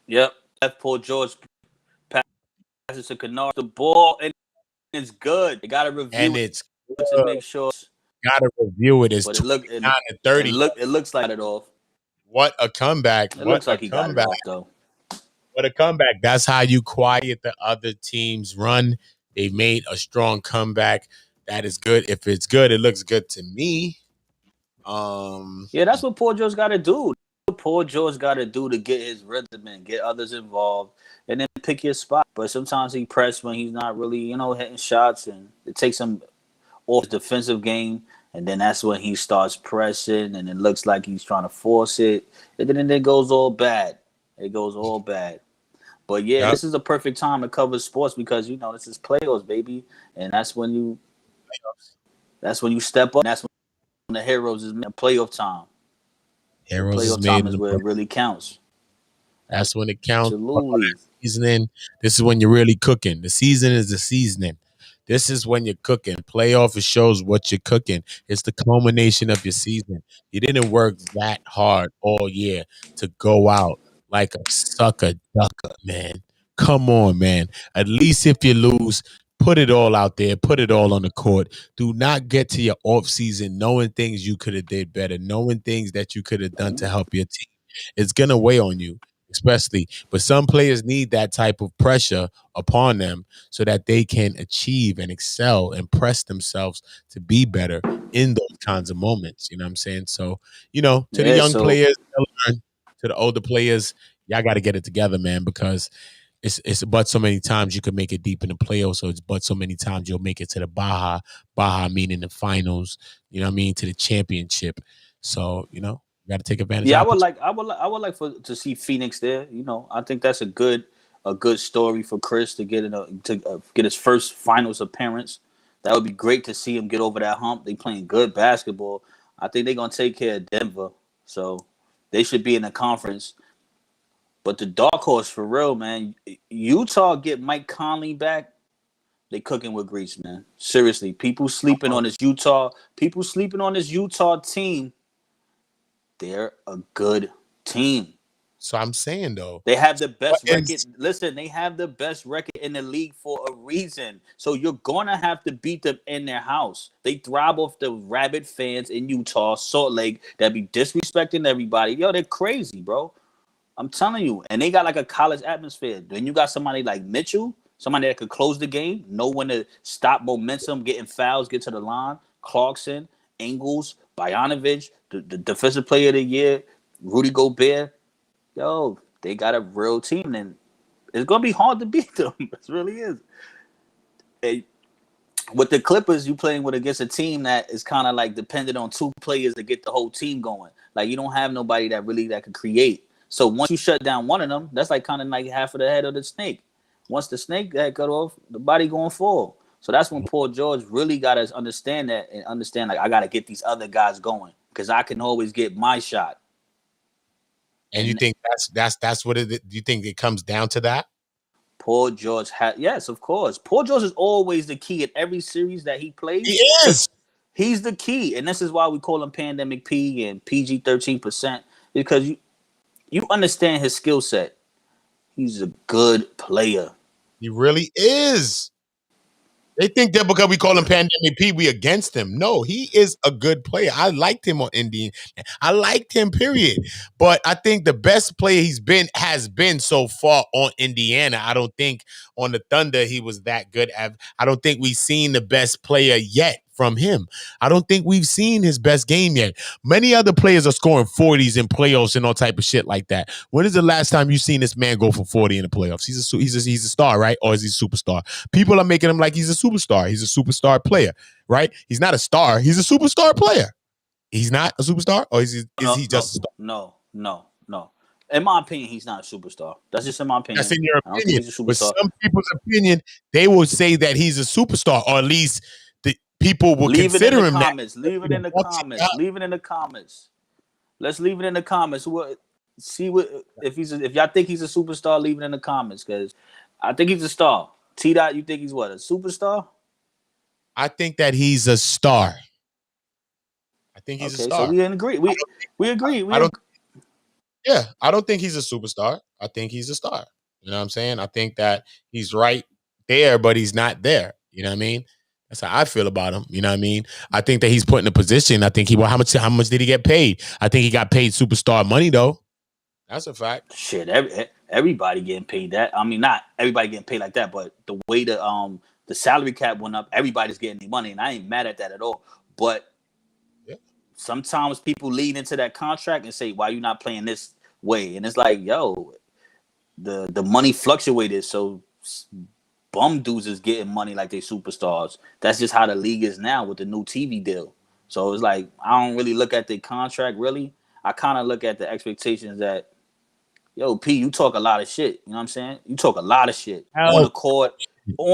Yep. Paul George passes to Kennard. The ball, and it's good. They got to review and it it's to make sure. Got to review it. It's 29-30. It looks like it off. What a comeback. It looks like he got it off, though. What a comeback. That's how you quiet the other team's run. They made a strong comeback. That is good. If it's good, it looks good to me. Yeah, that's what Paul George got to do. Paul George got to do to get his rhythm and get others involved, and then pick your spot. But sometimes he press when he's not really, hitting shots, and it takes him off his defensive game. And then that's when he starts pressing, and it looks like he's trying to force it, and then it goes all bad. It goes all bad. But yeah, Yep. this is a perfect time to cover sports because this is playoffs, baby, and that's when you step up. And that's when the heroes is playoff time. The Heroes is playoff made time in is the where it really counts. That's when it counts. Absolutely. Seasoning. This is when you're really cooking. The season is the seasoning. This is when you're cooking. Playoff, it shows what you're cooking. It's the culmination of your season. You didn't work that hard all year to go out like a sucker ducker, man. Come on, man. At least if you lose, put it all out there. Put it all on the court. Do not get to your off season knowing things you could have did better, knowing things that you could have done to help your team. It's gonna weigh on you, especially. But some players need that type of pressure upon them so that they can achieve and excel and press themselves to be better in those kinds of moments. You know what I'm saying? So, to the Yeah, young so players, to the older players, y'all got to get it together, man, because it's but so many times you can make it deep in the playoffs, so it's but so many times you'll make it to the Baja meaning the finals, you know what I mean, to the championship. So, you got to take advantage yeah, of I would opportunity. like to see Phoenix there. I think that's a good story for Chris to get his first finals appearance. That would be great to see him get over that hump. They playing good basketball. I think they're gonna take care of Denver, so they should be in the conference. But the dark horse for real, man, Utah get Mike Conley back. They cooking with grease, man. Seriously, people sleeping on this Utah team. They're a good team. So I'm saying though, They have the what best record. is Listen, they have the best record in the league for a reason. So you're gonna have to beat them in their house. They thrive off the rabid fans in Utah, Salt Lake that be disrespecting everybody. Yo, they're crazy, bro. I'm telling you. And they got like a college atmosphere. Then you got somebody like Mitchell, somebody that could close the game, know when to stop momentum, getting fouls, get to the line. Clarkson, Ingles, Bogdanovich, the defensive player of the year, Rudy Gobert. Yo, they got a real team, and it's gonna be hard to beat them. It really is. And with the Clippers, you playing with against a team that is kind of like dependent on two players to get the whole team going. Like you don't have nobody that can create. So once you shut down one of them, that's like kind of like half of the head of the snake. Once the snake head cut off, the body going fall. So that's when Paul George really got to understand that and understand like I got to get these other guys going because I can always get my shot. and you And think that's what it? Do you think it comes down to that? Paul George yes, of course. Paul George is always the key in every series that he He plays because is. he's the key, and this is why we call him Pandemic P and PG 13% because you understand his skill set. He's a good player. He really is. They think that because we call him Pandemic P, we against him. No, he is a good player. I liked him on Indian. I liked him, period. But I think the best player has been so far on Indiana. I don't think on the Thunder he was that good. I don't think we've seen the best player yet from him. I don't think we've seen his best game yet. Many other players are scoring 40s in playoffs and all type of shit like that. When is the last time you seen this man go for 40 in the playoffs? He's a star, right? Or is he a superstar? People are making him like he's a superstar. He's a superstar player, right? He's not a star. He's a superstar player. He's not a superstar, or is he just a star? No. In my opinion, he's not a superstar. That's just in my opinion. That's in your I don't think opinion. he's a But superstar. some people's opinion, they will say that he's a superstar, or at least the people will Leave it in consider the him that. comments. Leave it in the comments. Leave it in the comments. Let's leave it in the comments. If y'all think he's a superstar, leave it in the comments because I think he's a star. T Dot, you think he's what, a superstar? I think that he's a star. I think he's a Okay, so star. we agree. We agree. I don't. Yeah, I don't think he's a superstar. I think he's a star. You know what I'm saying? I think that he's right there, but he's not there. You know what I mean? That's how I feel about him. You know what I mean? I think that he's put in a position. I think how much did he get paid? I think he got paid superstar money though. That's a fact. Shit, everybody getting paid that. I mean, not everybody getting paid like that, but the way the salary cap went up, everybody's getting their money, and I ain't mad at that at all. But Yeah. sometimes people lead into that contract and say, "Why you not playing this way?" And it's like, yo, the money fluctuated, so bum dudes is getting money like they superstars. That's just how the league is now with the new TV deal. So it's like I don't really look at the contract really. I kind of look at the expectations that, yo, P, you talk a lot of shit. You know what I'm saying? You talk a lot of shit Hell, on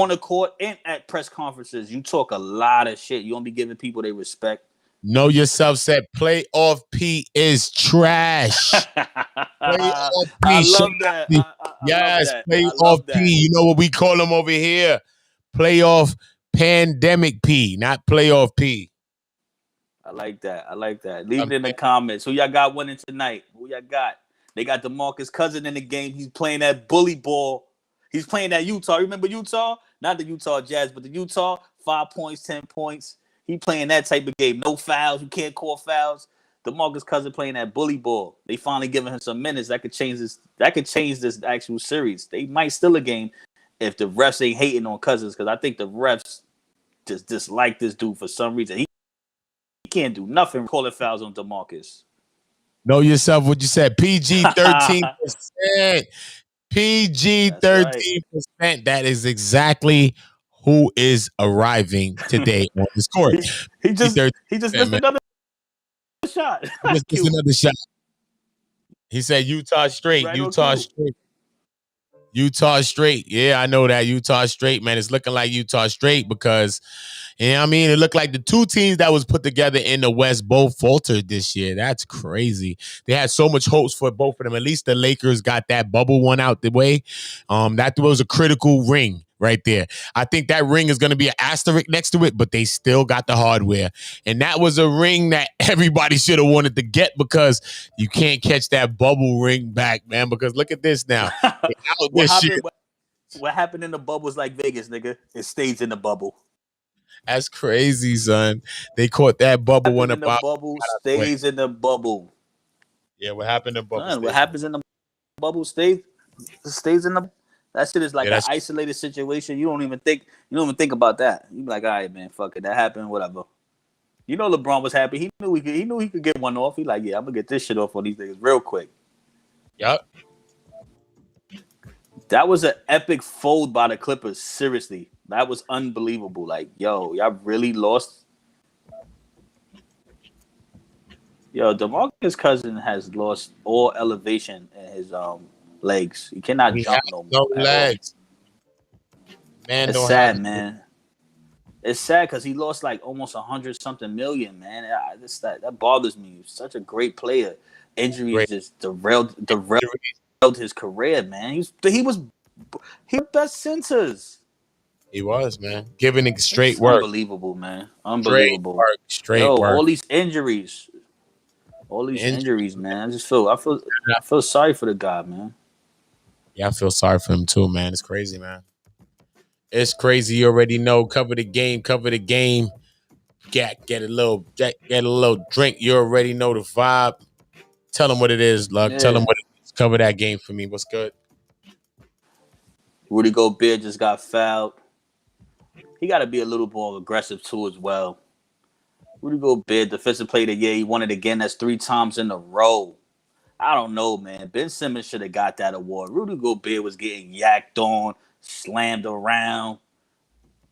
the court, and at press conferences. You talk a lot of shit. You don't be giving people their respect. Know Yourself said playoff P is trash. Playoff I P. love that. I love Yes, that. I playoff love P. that. You know what we call him over here? Playoff pandemic P, not playoff P. I like that. I like that. Leave it in the comments. Who y'all got winning tonight? Who y'all got? They got DeMarcus Cousins in the game. He's playing that bully ball. He's playing that Utah. Remember Utah? Not the Utah Jazz, but the Utah. 5 points, 10 points. He playing that type of game. No fouls. You can't call fouls. DeMarcus Cousins playing that bully ball. They finally giving him some minutes. That could change this. That could change this actual series. They might steal a game if the refs ain't hating on Cousins, because I think the refs just dislike this dude for some reason. He can't do nothing calling fouls on DeMarcus. Know Yourself what you said. PG 13%. PG That's right. 13%. That is exactly who is arriving today on this court. he just 13%, he just missed man. another shot. He just missed another shot. He said Utah straight. Right on Utah cue. straight. Utah straight. Yeah, I know that. Utah straight, man. It's looking like Utah straight because, you know what I mean? It looked like the two teams that was put together in the West both faltered this year. That's crazy. They had so much hopes for both of them. At least the Lakers got that bubble one out the way. That was a critical ring right there. I think that ring is going to be an asterisk next to it, but they still got the hardware. And that was a ring that everybody should have wanted to get because you can't catch that bubble ring back, man, because look at this now. Out this year. What happened in the bubble is like Vegas, nigga. It stays in the bubble. That's crazy, son. They caught that bubble What when happened the in the bottom bubble got out the way. stays in the bubble. Yeah, what happened in bubble Son, what stays in the happens in the bubble stays in the. That shit is like yeah, an that's isolated situation. You don't even think about that. You be like, all right, man, fuck it, that happened, whatever. You know, LeBron was happy. He knew he could get one off. He like, yeah, I'm gonna get this shit off on these niggas real quick. yep. That was an epic fold by the Clippers. Seriously, that was unbelievable. Like, yo, y'all really lost. Yo, DeMarcus Cousins has lost all elevation in his legs. He cannot He jump has no no more at all. legs. Man It's don't have sad, man. It's sad because he lost like almost 100-something million, man. That bothers me. He's such a great player. Injuries great. just derailed his career, man. He was best centers. He was, man. Giving it straight It's work. unbelievable, man. Straight Unbelievable. work. Straight Yo, work. all these Injury. injuries, man. I feel sorry for the guy, man. Yeah, I feel sorry for him too, man. It's crazy, man. It's crazy. You already know. Cover the game. Cover the game. Get a little drink. You already know the vibe. Tell him what it is, Luck. Tell him Yeah. what it is. Cover that game for me. What's good? Rudy Gobert just got fouled. He got to be a little more aggressive too as well. Rudy Gobert, defensive player of the year. He won it again. That's 3 times in a row. I don't know, man. Ben Simmons should have got that award. Rudy Gobert was getting yacked on, slammed around.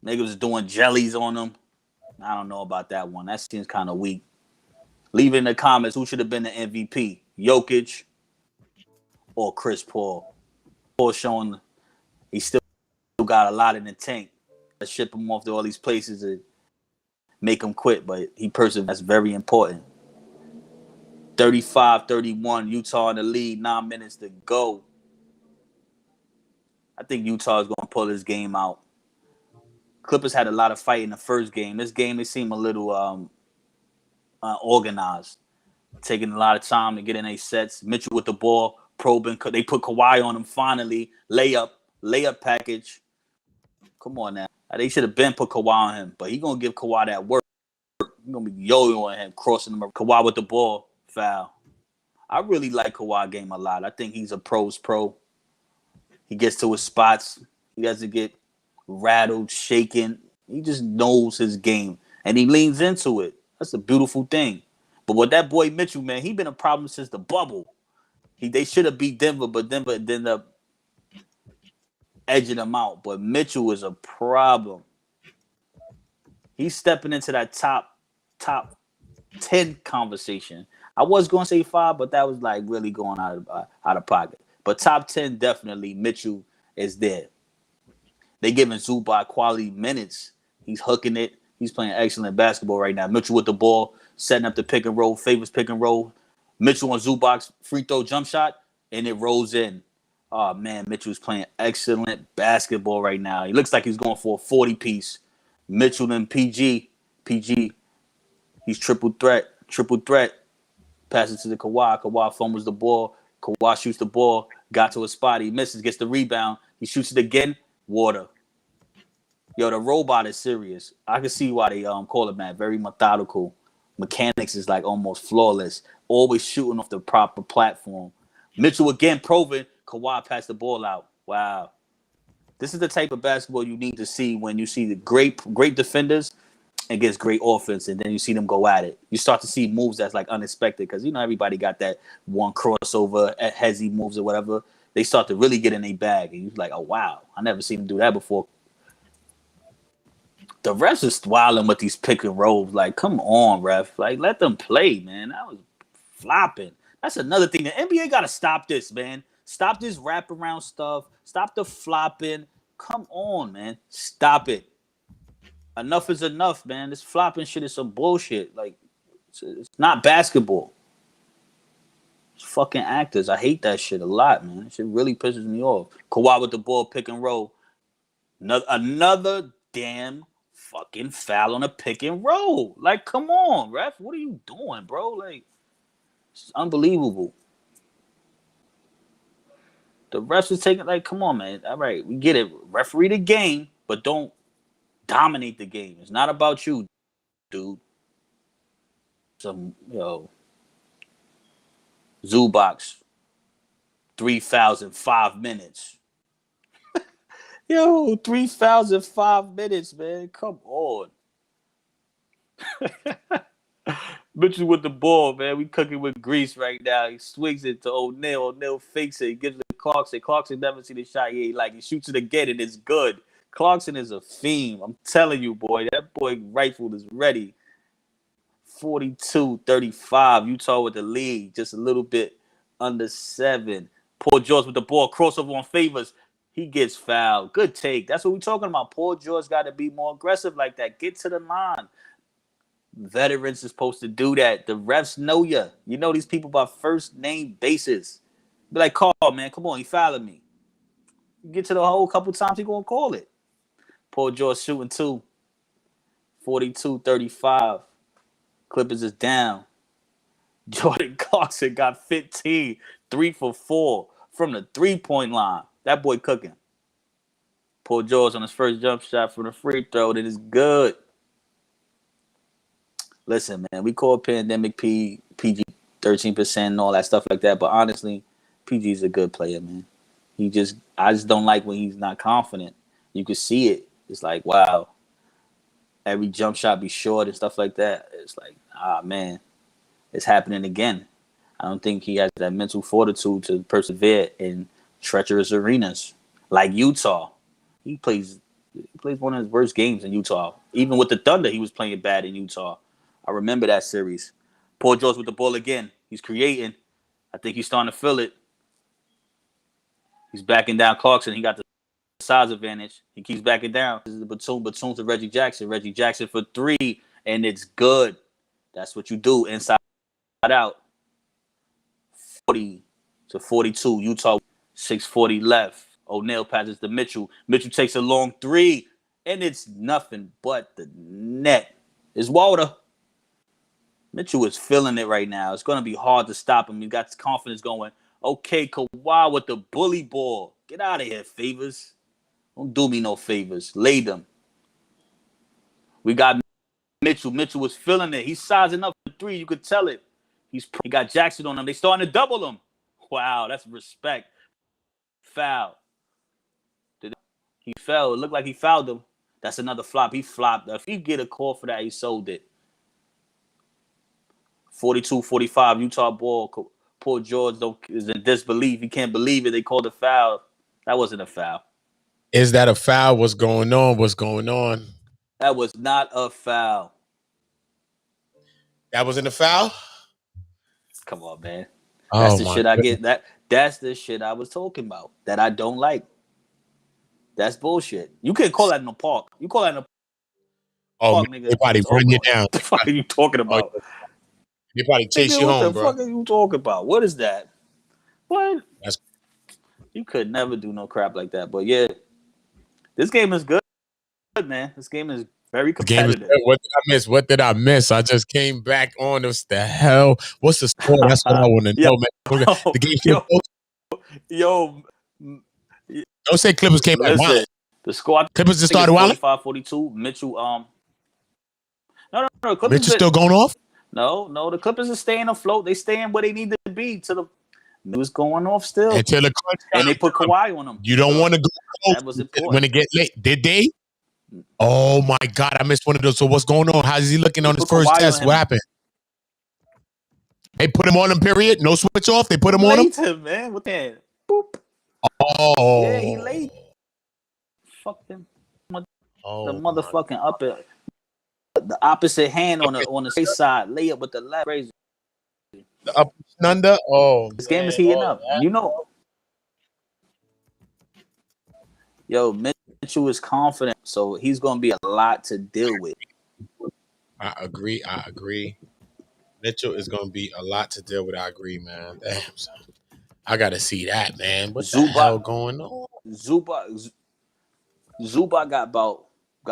Niggas was doing jellies on him. I don't know about that one. That seems kind of weak. Leave it in the comments who should have been the MVP, Jokic or Chris Paul. Paul showing he still got a lot in the tank. Let's ship him off to all these places and make him quit, but he persevered. That's very important. 35-31, Utah in the lead, 9 minutes to go. I think Utah is going to pull this game out. Clippers had a lot of fight in the first game. This game, they seem a little organized, taking a lot of time to get in their sets. Mitchell with the ball, probing. They put Kawhi on him finally. Layup package. Come on now. They should have been put Kawhi on him, but he going to give Kawhi that work. He's going to be yo-yoing him, crossing him. Kawhi with the ball, foul. I really like Kawhi game a lot. I think he's a pro's pro. He gets to his spots. He doesn't get rattled, shaken. He just knows his game, and he leans into it. That's a beautiful thing. But with that boy Mitchell, man, he been a problem since the bubble. They should have beat Denver, but Denver ended up edging them out. But Mitchell is a problem. He's stepping into that top 10 conversation. I was going to say 5, but that was like really going out of pocket. But top 10, definitely, Mitchell is there. They giving Zubac quality minutes. He's hooking it. He's playing excellent basketball right now. Mitchell with the ball, setting up the pick and roll, Favors pick and roll. Mitchell on Zubac's free throw jump shot, and it rolls in. Oh, man, Mitchell's playing excellent basketball right now. He looks like he's going for a 40-piece. Mitchell and PG. He's triple threat. Passes to the Kawhi. Kawhi fumbles the ball. Kawhi shoots the ball. Got to a spot. He misses. Gets the rebound. He shoots it again. Water. Yo, the robot is serious. I can see why they call it, man. Very methodical. Mechanics is like almost flawless. Always shooting off the proper platform. Mitchell again proving. Kawhi passed the ball out. Wow. This is the type of basketball you need to see when you see the great defenders against great offense, and then you see them go at it. You start to see moves that's like unexpected because, you know, everybody got that one crossover, hezzy moves or whatever. They start to really get in their bag, and you're like, oh, wow, I never seen them do that before. The refs is wilding with these pick and rolls. Like, come on, ref. Like, let them play, man. That was flopping. That's another thing. The NBA got to stop this, man. Stop this wraparound stuff. Stop the flopping. Come on, man. Stop it. Enough is enough, man. This flopping shit is some bullshit. Like, it's not basketball. It's fucking actors. I hate that shit a lot, man. That shit really pisses me off. Kawhi with the ball, pick and roll. Another damn fucking foul on a pick and roll. Like, come on, ref. What are you doing, bro? Like, it's unbelievable. The refs is taking, like, come on, man. All right, we get it. Referee the game, but don't dominate the game. It's not about you, dude. Zubox, 3 fouls in 5 minutes. 3 fouls in 5 minutes, man. Come on. Mitchell with the ball, man. We cooking with grease right now. He swings it to O'Neal. O'Neal fakes it. He gives it to Clarkson. Clarkson never seen the shot he ain't like. He shoots it again, and it's good. Clarkson is a fiend. I'm telling you, boy. That boy rifle is ready. 42-35. Utah with the lead. Just a little bit under 7. Paul George with the ball. Crossover on Favors. He gets fouled. Good take. That's what we're talking about. Paul George got to be more aggressive like that. Get to the line. Veterans is supposed to do that. The refs know you. You know these people by first name basis. Be like, call, man. Come on, he fouling me. You get to the hole a couple times, he gonna call it. Paul George shooting 2. 42-35. Clippers is down. Jordan Clarkson got 15. 3 for 4 from the 3-point line. That boy cooking. Paul George on his first jump shot from the free throw. That is good. Listen, man, we call pandemic PG 13% and all that stuff like that, but honestly, PG's a good player, man. I just don't like when he's not confident. You can see it. It's like, wow, every jump shot be short and stuff like that. It's like, man, it's happening again. I don't think he has that mental fortitude to persevere in treacherous arenas like Utah. He plays one of his worst games in Utah. Even with the Thunder, he was playing bad in Utah. I remember that series. Paul George with the ball again. He's creating. I think he's starting to feel it. He's backing down Clarkson. He got the size advantage. He keeps backing down. This is the Batum to Reggie Jackson. Reggie Jackson for 3, and it's good. That's what you do inside out. 40-42. Utah, 6:40 left. O'Neal passes to Mitchell. Mitchell takes a long 3, and it's nothing but the net. It's water. Mitchell is feeling it right now. It's going to be hard to stop him. He got his confidence going. Okay, Kawhi with the bully ball. Get out of here, Favors. Don't do me no favors. Lay them. We got Mitchell. Mitchell was feeling it. He's sizing up for 3. You could tell it. He got Jackson on him. They starting to double him. Wow, that's respect. Foul. He fell. It looked like he fouled him. That's another flop. He flopped. If he get a call for that, he sold it. 42-45, Utah ball. Poor George is in disbelief. He can't believe it. They called a foul. That wasn't a foul. Is that a foul? What's going on? What's going on? That was not a foul. That wasn't a foul? Come on, man. That's Oh, the my shit I goodness. get. That's the shit I was talking about that I don't like. That's bullshit. You can't call that in the park. You call that in the Oh, park, man, nigga. they probably It's run over. you What down. the fuck are you talking Oh, about? they probably chase Nigga, you what the home, bro. fuck are you talking about? What is that? What? That's You could never do no crap like that. But yeah, this game is good, man. This game is very the game is competitive. good. What did I miss? What did I miss? I just came back on. What's the hell? What's the score? That's what I want to yo, know, man. The game still yo, close? yo. Don't say Clippers came back wild. Listen, the score I Clippers just think is started wild. 45-42. Mitchell, no, Clippers. Mitchell still going off? No, the Clippers are staying afloat. They staying where they need to be. Mitchell's going off still, Until the crunch time. and they put Kawhi on them. You don't want to go close. That was important. When it get late. Did they? Oh my God, I missed one of those. So what's going on? How's he looking on his first Kawhi test? on What him. happened? They put him on him, period. No switch off. They put him on him. Laid him, man. What the boop? Oh. Yeah, he laid. Fuck them. Oh, The motherfucking upper, the opposite hand on the safe side, lay up with the left. Crazy. the up and under. Oh, This game is heating up. You know. Yo, Mitchell is confident, so he's gonna be a lot to deal with. I agree. Mitchell is going to be a lot to deal with. I agree, man. Damn, son. I got to see that, man. What the hell going on? Zubac got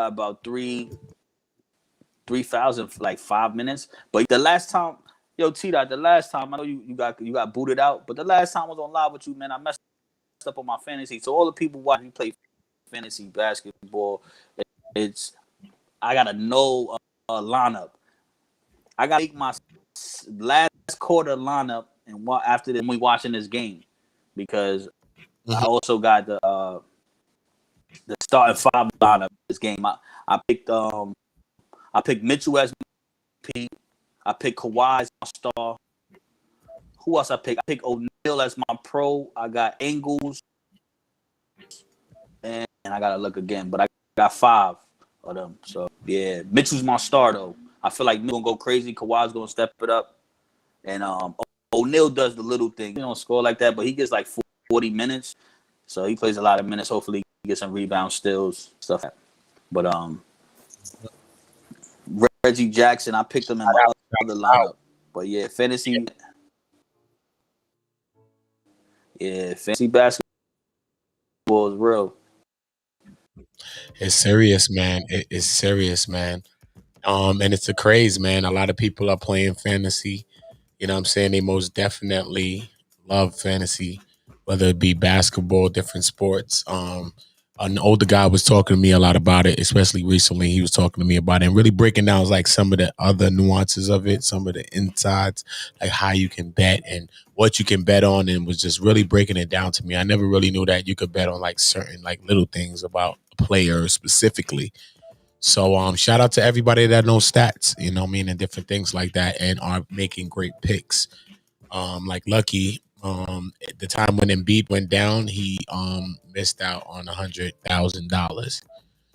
about 3,000 for like 5 minutes. But the last time, yo, T-Dot, the last time I know you got booted out, but the last time I was on live with you, man, I messed up on my fantasy. So all the people watching me play fantasy basketball, I gotta know a lineup. I gotta make my last quarter lineup and after we watching this game because I also got the starting five lineup this game. I picked Mitchell as P. I picked Kawhi as my star. Who else I picked? I picked O'Neal as my pro. I got Ingles. And I gotta look again. But I got 5 of them. So yeah. Mitchell's my star though. I feel like Mitchell's gonna go crazy. Kawhi's gonna step it up. And O'Neal does the little thing. He don't score like that, but he gets like 40 minutes. So he plays a lot of minutes. Hopefully he gets some rebound steals, stuff like that. But Reggie Jackson, I picked him in my other lineup. But yeah, fantasy basketball is real. It's serious, man. It is serious, man. And it's a craze, man. A lot of people are playing fantasy. You know what I'm saying? They most definitely love fantasy, whether it be basketball, different sports. An older guy was talking to me a lot about it, especially recently. He was talking to me about it and really breaking down like some of the other nuances of it, some of the insides, like how you can bet and what you can bet on, and was just really breaking it down to me. I never really knew that you could bet on like certain like little things about a player specifically. So shout out to everybody that knows stats, you know what I mean, and different things like that and are making great picks. Like Lucky, at the time when Embiid went down, he missed out on $100,000.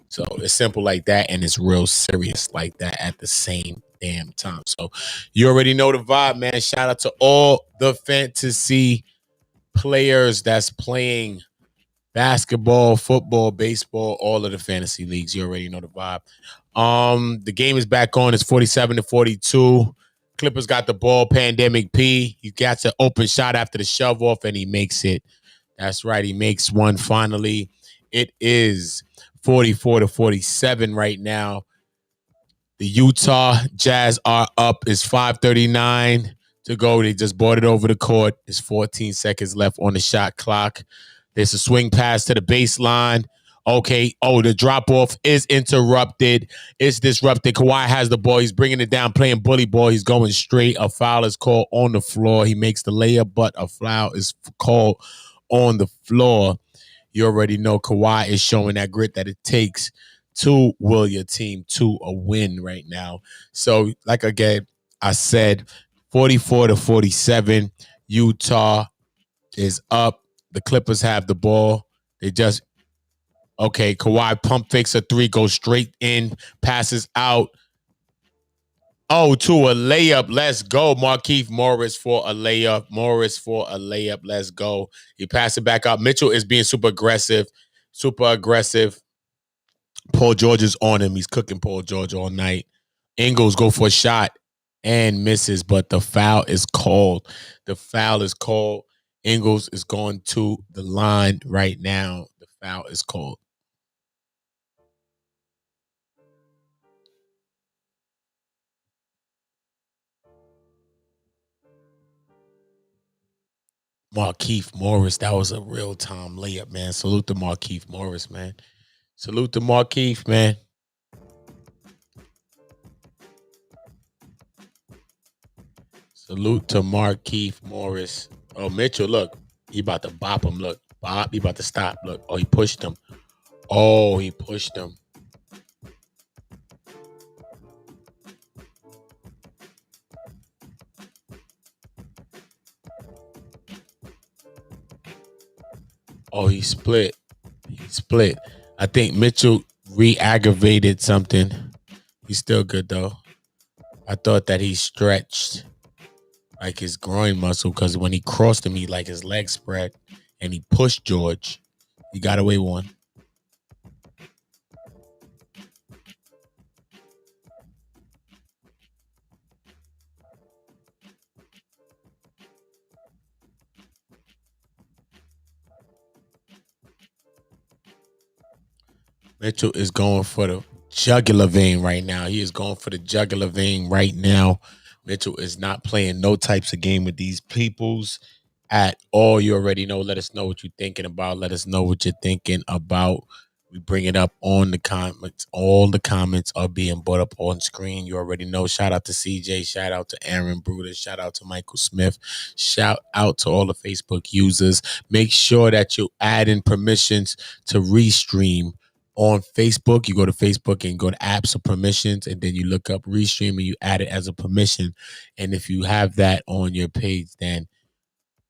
So it's simple like that, and it's real serious like that at the same damn time. So you already know the vibe, man. Shout out to all the fantasy players that's playing basketball, football, baseball, all of the fantasy leagues. You already know the vibe. The game is back on. It's 47-42. Clippers got the ball. Pandemic P. He got the open shot after the shove off, and he makes it. That's right. He makes one finally. It is 44-47 right now. The Utah Jazz are up. It's 5:39 to go. They just brought it over the court. There's 14 seconds left on the shot clock. There's a swing pass to the baseline. Okay. Oh, the drop off is interrupted. It's disrupted. Kawhi has the ball. He's bringing it down, playing bully ball. He's going straight. A foul is called on the floor. He makes the layup, but a foul is called on the floor. You already know Kawhi is showing that grit that it takes to will your team to a win right now. So, like again, I said, 44-47. Utah is up. The Clippers have the ball. They just Kawhi pump fakes a three, goes straight in, passes out. Oh, to a layup. Let's go. Markieff Morris for a layup. Let's go. He passed it back up. Mitchell is being super aggressive. Paul George is on him. He's cooking Paul George all night. Ingles go for a shot and misses, but the foul is called. Ingles is going to the line right now. The foul is called. Markieff Morris, that was a real-time layup, man. Salute to Markieff Morris, man. Salute to Markieff, man. Salute to Markieff Morris. Oh, Mitchell, look. He about to bop him. Look. Bop. He about to stop. Look. Oh, he pushed him. Oh, he split. I think Mitchell re-aggravated something. He's still good, though. I thought that he stretched like his groin muscle because when he crossed him, he like his legs spread and he pushed George. He got away one. Mitchell is going for the jugular vein right now. Mitchell is not playing no types of game with these peoples at all. You already know. Let us know what you're thinking about. We bring it up on the comments. All the comments are being brought up on screen. You already know. Shout out to CJ. Shout out to Aaron Bruder. Shout out to Michael Smith. Shout out to all the Facebook users. Make sure that you add in permissions to restream on Facebook. You go to Facebook and go to apps or permissions, and then you look up restream and you add it as a permission. And if you have that on your page, then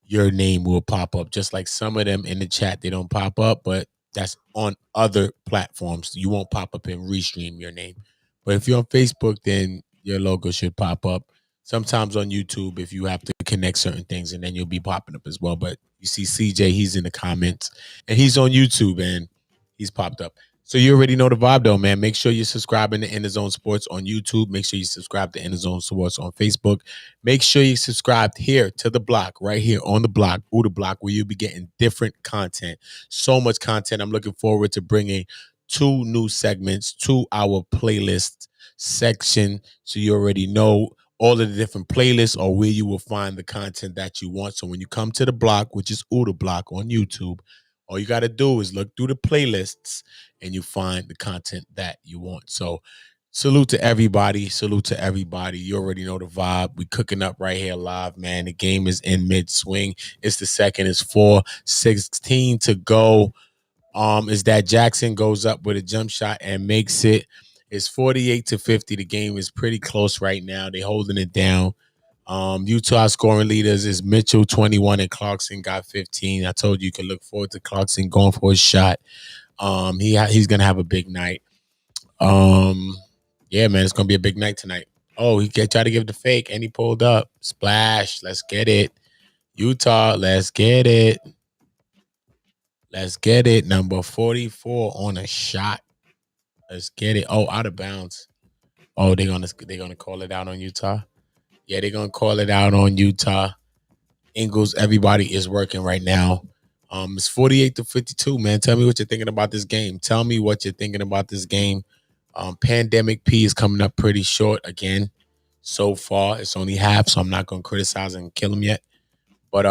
your name will pop up. Just like some of them in the chat, they don't pop up, but that's on other platforms. You won't pop up in restream your name. But if you're on Facebook, then your logo should pop up. Sometimes on YouTube, if you have to connect certain things, and then you'll be popping up as well. But you see CJ, he's in the comments, and he's on YouTube, and he's popped up. So you already know the vibe, though, man. Make sure you're subscribing to In the Zone Sports on YouTube. Make sure you subscribe to In the Zone Sports on Facebook. Make sure you subscribe here to the block, right here on the block, the block, where you'll be getting different content. So much content. I'm looking forward to bringing 2 new segments to our playlist section. So you already know all of the different playlists or where you will find the content that you want. So when you come to the block, which is the block on YouTube, all you got to do is look through the playlists and you find the content that you want. So salute to everybody. You already know the vibe. We cooking up right here live, man. The game is in mid-swing. It's the second. It's 4:16 to go. Is that Jackson goes up with a jump shot and makes it. It's 48-50. The game is pretty close right now. They're holding it down. Utah scoring leaders is Mitchell 21 and Clarkson got 15. I told you could look forward to Clarkson going for a shot. He's gonna have a big night. Yeah, man, it's gonna be a big night tonight. Oh, he tried to give the fake and he pulled up. Splash. Let's get it. Utah, let's get it. Number 44 on a shot. Let's get it. Oh, out of bounds. Oh, they're gonna call it out on Utah. Yeah, they're gonna call it out on Utah. Ingles, everybody is working right now. It's 48-52, man. Tell me what you're thinking about this game. Pandemic P is coming up pretty short again. So far, it's only half, so I'm not gonna criticize and kill him yet. But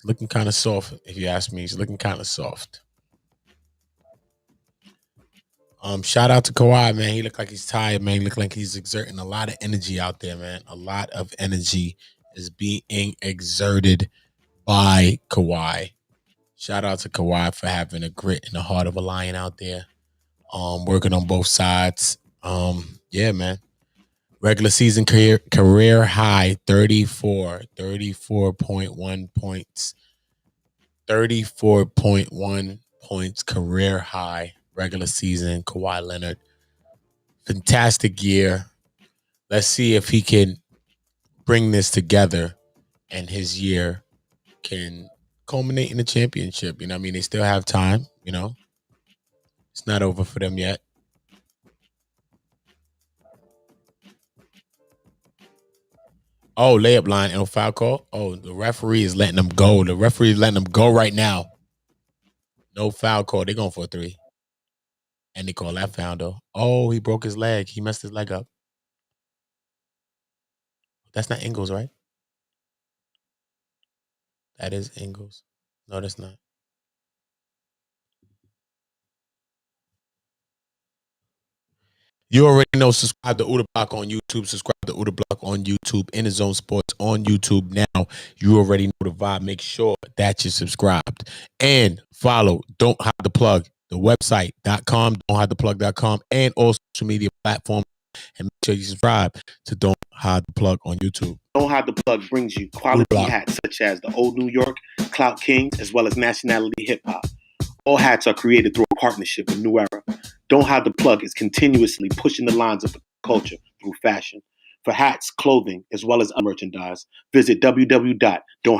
looking kind of soft, if you ask me. He's looking kind of soft. Shout out to Kawhi, man. He looked like he's tired, man. He looked like he's exerting a lot of energy out there, man. A lot of energy is being exerted by Kawhi. Shout out to Kawhi for having a grit and the heart of a lion out there. Working on both sides. Yeah, man. Regular season career high 34.1 points. 34.1 points career high regular season. Kawhi Leonard. Fantastic year. Let's see if he can bring this together and his year can culminate in a championship. You know what I mean? They still have time, you know. It's not over for them yet. Oh, layup line and foul call. Oh, the referee is letting them go. The referee is letting them go right now. No foul call. They're going for a 3. And they call that foul, though. Oh, he broke his leg. He messed his leg up. That's not Ingles, right? That is Ingles. No, that's not. You already know. Subscribe to Uda Block on YouTube. Subscribe to Uda Block on YouTube. In the Zone Sports on YouTube now. You already know the vibe. Make sure that you're subscribed. And follow Don't Hide the Plug, the website.com, don'thidetheplug.com, and all social media platforms. And make sure you subscribe to Don't Hide the Plug on YouTube. Don't Hide the Plug brings you quality hats such as the Old New York, Clout Kings, as well as nationality hip-hop. All hats are created through a partnership with New Era. Don't Hide the Plug is continuously pushing the lines of the culture through fashion. For hats, clothing, as well as other merchandise, visit www.don'thidtheplug.com.